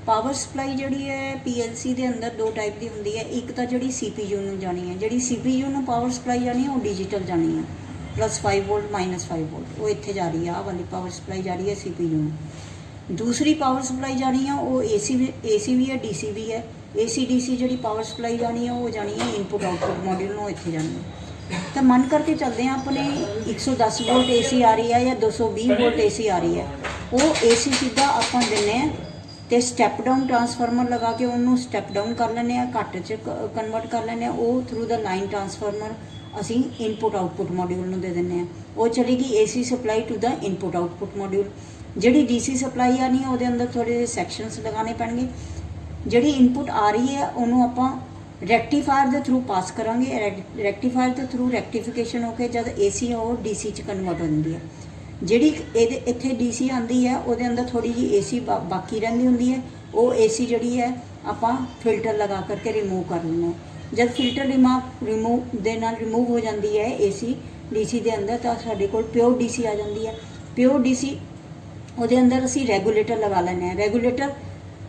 ਪਾਵਰ ਸਪਲਾਈ ਜਿਹੜੀ ਹੈ PLC ਦੇ ਅੰਦਰ 2 ਟਾਈਪ ਦੀ ਹੁੰਦੀ ਹੈ। ਇੱਕ ਤਾਂ ਜਿਹੜੀ CPU ਨੂੰ ਜਾਣੀ ਹੈ, ਜਿਹੜੀ CPU ਨੂੰ ਪਾਵਰ ਸਪਲਾਈ ਜਾਣੀ ਹੈ ਉਹ ਡਿਜੀਟਲ ਜਾਣੀ ਹੈ, +5 ਵੋਲਟ -5 ਵੋਲਟ ਉਹ ਇੱਥੇ ਜਾ ਰਹੀ ਹੈ, ਆਹ ਵਾਲੀ ਪਾਵਰ ਸਪਲਾਈ ਜਾ ਰਹੀ ਹੈ CPU ਨੂੰ। ਦੂਸਰੀ ਪਾਵਰ ਸਪਲਾਈ ਜਾਣੀ ਹੈ ਉਹ AC ਵੀ ਹੈ, DC ਵੀ ਹੈ। AC DC ਜਿਹੜੀ ਪਾਵਰ ਸਪਲਾਈ ਜਾਣੀ ਹੈ ਉਹ ਜਾਣੀ ਹੈ ਇਨਪੁਟ ਆਊਟਪੁੱਟ ਮੋਡਿਊਲ ਨੂੰ ਇੱਥੇ ਜਾਣੀ ਹੈ। ਤਾਂ ਮੰਨ ਕਰਕੇ ਚੱਲਦੇ ਹਾਂ ਆਪਣੇ 110 ਵੋਲਟ AC ਆ ਰਹੀ ਹੈ ਜਾਂ 220 ਵੋਲਟ AC ਆ ਰਹੀ ਹੈ, ਉਹ ਏਸੀ ਸਿੱਧਾ ਆਪਾਂ ਦਿੰਨੇ ਆ ਤੇ ਸਟੈਪ ਡਾਊਨ ਟਰਾਂਸਫਾਰਮਰ ਲਗਾ ਕੇ ਉਹਨੂੰ ਸਟੈਪ ਡਾਊਨ ਕਰ ਲੈਂਦੇ ਆ, ਘੱਟ 'ਚ ਕਨਵਰਟ ਕਰ ਲੈਂਦੇ ਆ। ਉਹ ਥਰੂ ਦਾ ਲਾਈਨ ਟਰਾਂਸਫਾਰਮਰ ਅਸੀਂ ਇਨਪੁਟ ਆਊਟਪੁੱਟ ਮੋਡਿਊਲ ਨੂੰ ਦੇ ਦਿੰਦੇ ਆ। ਉਹ ਚਲੇਗੀ AC supply to the input output module. ਜਿਹੜੀ ਡੀਸੀ ਸਪਲਾਈ ਆਣੀ ਹੈ ਉਹਦੇ ਅੰਦਰ ਥੋੜ੍ਹੇ ਜਿਹੇ ਸੈਕਸ਼ਨਸ ਲਗਾਉਣੇ ਪੈਣਗੇ। ਜਿਹੜੀ ਇਨਪੁਟ ਆ ਰਹੀ ਹੈ ਉਹਨੂੰ ਆਪਾਂ ਰੈਕਟੀਫਾਇਰ ਦੇ ਥਰੂ ਪਾਸ ਕਰਾਂਗੇ। ਰੈਕਟੀਫਾਇਰ ਦੇ ਥਰੂ ਰੈਕਟੀਫਿਕੇਸ਼ਨ ਹੋ ਕੇ ਜਦ ਏਸੀ ਉਹ ਡੀਸੀ 'ਚ ਕਨਵਰਟ ਹੋ ਜਾਂਦੀ ਹੈ। ਜਿਹੜੀ ਇਹਦੇ ਇੱਥੇ ਡੀਸੀ ਆਉਂਦੀ ਹੈ ਉਹਦੇ ਅੰਦਰ ਥੋੜੀ ਜਿਹੀ ਏਸੀ ਬਾਕੀ ਰਹਿੰਦੀ ਹੁੰਦੀ ਹੈ। ਉਹ ਏਸੀ ਜਿਹੜੀ ਹੈ ਆਪਾਂ ਫਿਲਟਰ ਲਗਾ ਕਰਕੇ ਰਿਮੂਵ ਕਰ ਲੈਣਾ। ਜਦ ਫਿਲਟਰ ਰਿਮੂਵ ਦੇ ਨਾਲ ਰਿਮੂਵ ਹੋ ਜਾਂਦੀ ਹੈ ਏਸੀ ਡੀਸੀ ਦੇ ਅੰਦਰ, ਤਾਂ ਸਾਡੇ ਕੋਲ ਪਿਓਰ ਡੀਸੀ ਆ ਜਾਂਦੀ ਹੈ। ਪਿਓਰ ਡੀਸੀ ਉਹਦੇ ਅੰਦਰ ਅਸੀਂ ਰੈਗੂਲੇਟਰ ਲਗਾ ਲੈਂਦੇ ਹਾਂ। ਰੈਗੂਲੇਟਰ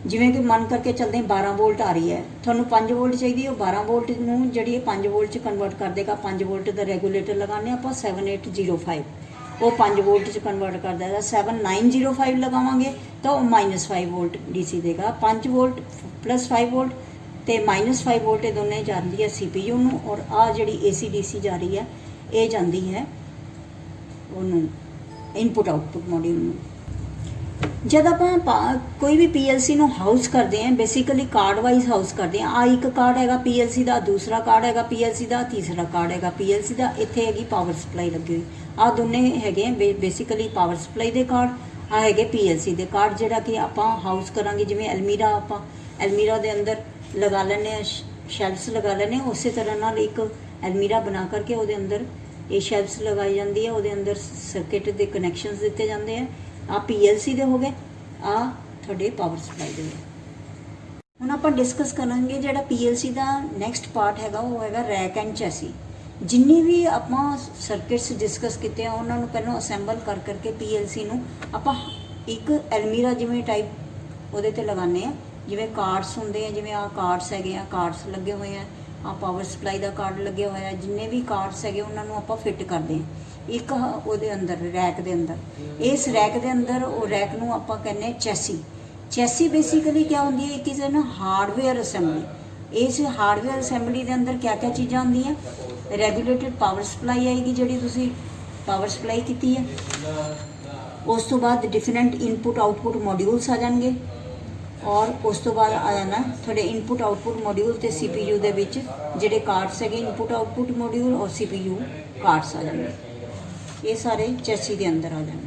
ਜਿਵੇਂ ਕਿ ਮੰਨ ਕਰਕੇ ਚੱਲਦੇ 12 ਵੋਲਟ ਆ ਰਹੀ ਹੈ, ਤੁਹਾਨੂੰ 5 ਵੋਲਟ ਚਾਹੀਦੀ ਹੈ, ਉਹ 12 ਵੋਲਟ ਨੂੰ ਜਿਹੜੀ ਇਹ 5 ਵੋਲਟ 'ਚ ਕਨਵਰਟ ਕਰ ਦੇਗਾ। 5 ਵੋਲਟ ਦਾ ਰੈਗੂਲੇਟਰ ਲਗਾਉਂਦੇ ਆਪਾਂ 7805, ਉਹ 5 ਵੋਲਟ 'ਚ ਕਨਵਰਟ ਕਰ ਦੇਗਾ। 7905 ਲਗਾਵਾਂਗੇ ਤਾਂ ਉਹ -5 ਵੋਲਟ ਡੀਸੀ ਦੇਗਾ। 5 ਵੋਲਟ +5 ਵੋਲਟ ਤੇ -5 ਵੋਲਟ ਇਹ ਦੋਨੇ ਜਾਂਦੀ ਹੈ CPU ਨੂੰ, ਔਰ ਆਹ ਜਿਹੜੀ AC DC ਜਾ ਰਹੀ ਹੈ ਇਹ ਜਾਂਦੀ ਹੈ ਉਹਨੂੰ ਇਨਪੁਟ ਆਊਟਪੁੱਟ ਮੋਡਿਊਲ ਨੂੰ। ਜਦ ਆਪਾਂ ਕੋਈ ਵੀ PLC ਨੂੰ ਹਾਊਸ ਕਰਦੇ ਹਾਂ, ਬੇਸਿਕਲੀ ਕਾਰਡ ਵਾਈਜ਼ ਹਾਊਸ ਕਰਦੇ ਹਾਂ। ਆ ਇੱਕ ਕਾਰਡ ਹੈਗਾ PLC ਦਾ, ਦੂਸਰਾ ਕਾਰਡ ਹੈਗਾ PLC ਦਾ, ਤੀਸਰਾ ਕਾਰਡ ਹੈਗਾ PLC ਦਾ। ਇੱਥੇ ਹੈਗੀ ਪਾਵਰ ਸਪਲਾਈ ਲੱਗੀ ਹੋਈ। ਆ ਦੋਨੇ ਹੈਗੇ ਬੇਸਿਕਲੀ ਪਾਵਰ ਸਪਲਾਈ ਦੇ ਕਾਰਡ, ਆ ਹੈਗੇ PLC ਦੇ ਕਾਰਡ, ਜਿਹੜਾ ਕਿ ਆਪਾਂ ਹਾਊਸ ਕਰਾਂਗੇ। ਜਿਵੇਂ ਅਲਮੀਰਾ, ਆਪਾਂ ਅਲਮੀਰਾ ਦੇ ਅੰਦਰ ਲਗਾ ਲੈਂਦੇ ਹਾਂ, ਸ਼ੈਲਫਸ ਲਗਾ ਲੈਂਦੇ ਹਾਂ। ਉਸੇ ਤਰ੍ਹਾਂ ਨਾਲ ਇੱਕ ਅਲਮੀਰਾ ਬਣਾ ਕਰਕੇ ਉਹਦੇ ਅੰਦਰ ਇਹ ਸ਼ੈਲਫਸ ਲਗਾਈ ਜਾਂਦੀ ਹੈ, ਉਹਦੇ ਅੰਦਰ ਸਰਕਿਟ ਦੇ ਕਨੈਕਸ਼ਨਸ ਦਿੱਤੇ ਜਾਂਦੇ ਆ। ਆ PLC ਦੇ ਹੋ ਗਏ, ਆ ਤੁਹਾਡੇ ਪਾਵਰ ਸਪਲਾਈ ਦੇ ਹੋਏ। ਹੁਣ ਆਪਾਂ ਡਿਸਕਸ ਕਰਾਂਗੇ ਜਿਹੜਾ PLC ਦਾ ਨੈਕਸਟ ਪਾਰਟ ਹੈਗਾ, ਉਹ ਹੈਗਾ ਰੈਕ ਐਂਡ ਚੈਸੀ। ਜਿੰਨੀ ਵੀ ਆਪਾਂ ਸਰਕਿਟਸ ਡਿਸਕਸ ਕੀਤੇ ਆ ਉਹਨਾਂ ਨੂੰ ਪਹਿਲਾਂ ਅਸੈਂਬਲ ਕਰ ਕਰਕੇ PLC ਨੂੰ ਆਪਾਂ ਇੱਕ ਐਲਮੀਰਾ ਜਿਵੇਂ ਟਾਈਪ ਉਹਦੇ ਤੇ ਲਗਾਉਂਦੇ ਆ। ਜਿਵੇਂ ਕਾਰਡਸ ਹੁੰਦੇ ਆ, ਜਿਵੇਂ ਆਹ ਕਾਰਡਸ ਹੈਗੇ ਆ, ਕਾਰਡਸ ਲੱਗੇ ਹੋਏ ਆ, ਆਹ ਪਾਵਰ ਸਪਲਾਈ ਦਾ ਕਾਰਡ ਲੱਗਿਆ ਹੋਇਆ। ਜਿੰਨੇ ਵੀ ਕਾਰਡਸ ਹੈਗੇ ਉਹਨਾਂ ਨੂੰ ਆਪਾਂ ਫਿੱਟ ਕਰਦੇ ਆ ਇੱਕ ਉਹਦੇ ਅੰਦਰ, ਰੈਕ ਦੇ ਅੰਦਰ। ਇਸ ਰੈਕ ਦੇ ਅੰਦਰ ਉਹ ਰੈਕ ਨੂੰ ਆਪਾਂ ਕਹਿੰਦੇ ਚੈਸੀ। ਚੈਸੀ ਬੇਸਿਕਲੀ ਕੀ ਹੁੰਦੀ ਹੈ? ਇੱਕ ਕਿਸੇ ਨਾ ਹਾਰਡਵੇਅਰ ਅਸੈਂਬਲੀ। ਇਸ ਹਾਰਡਵੇਅਰ ਅਸੈਂਬਲੀ ਦੇ ਅੰਦਰ ਕਿਆ ਕਿਆ ਚੀਜ਼ਾਂ ਹੁੰਦੀਆਂ? ਰੈਗੂਲੇਟਡ ਪਾਵਰ ਸਪਲਾਈ ਆਏਗੀ, ਜਿਹੜੀ ਤੁਸੀਂ ਪਾਵਰ ਸਪਲਾਈ ਕੀਤੀ ਹੈ। ਉਸ ਤੋਂ ਬਾਅਦ ਡਿਫਰੈਂਟ ਇਨਪੁਟ ਆਊਟਪੁੱਟ ਮੋਡਿਊਲਸ ਆ ਜਾਣਗੇ, ਔਰ ਉਸ ਤੋਂ ਬਾਅਦ ਆ ਜਾਣਾ ਤੁਹਾਡੇ ਇਨਪੁਟ ਆਊਟਪੁੱਟ ਮੋਡਿਊਲ ਤੇ CPU ਦੇ ਵਿੱਚ ਜਿਹੜੇ ਕਾਰਡਸ ਹੈਗੇ, ਇਨਪੁਟ ਆਊਟਪੁੱਟ ਮੋਡਿਊਲ ਔਰ CPU ਕਾਰਡਸ ਆ ਜਾਣਗੇ। ਇਹ ਸਾਰੇ ਚੈਸੀ ਦੇ ਅੰਦਰ ਆ ਜਾਣਗੇ।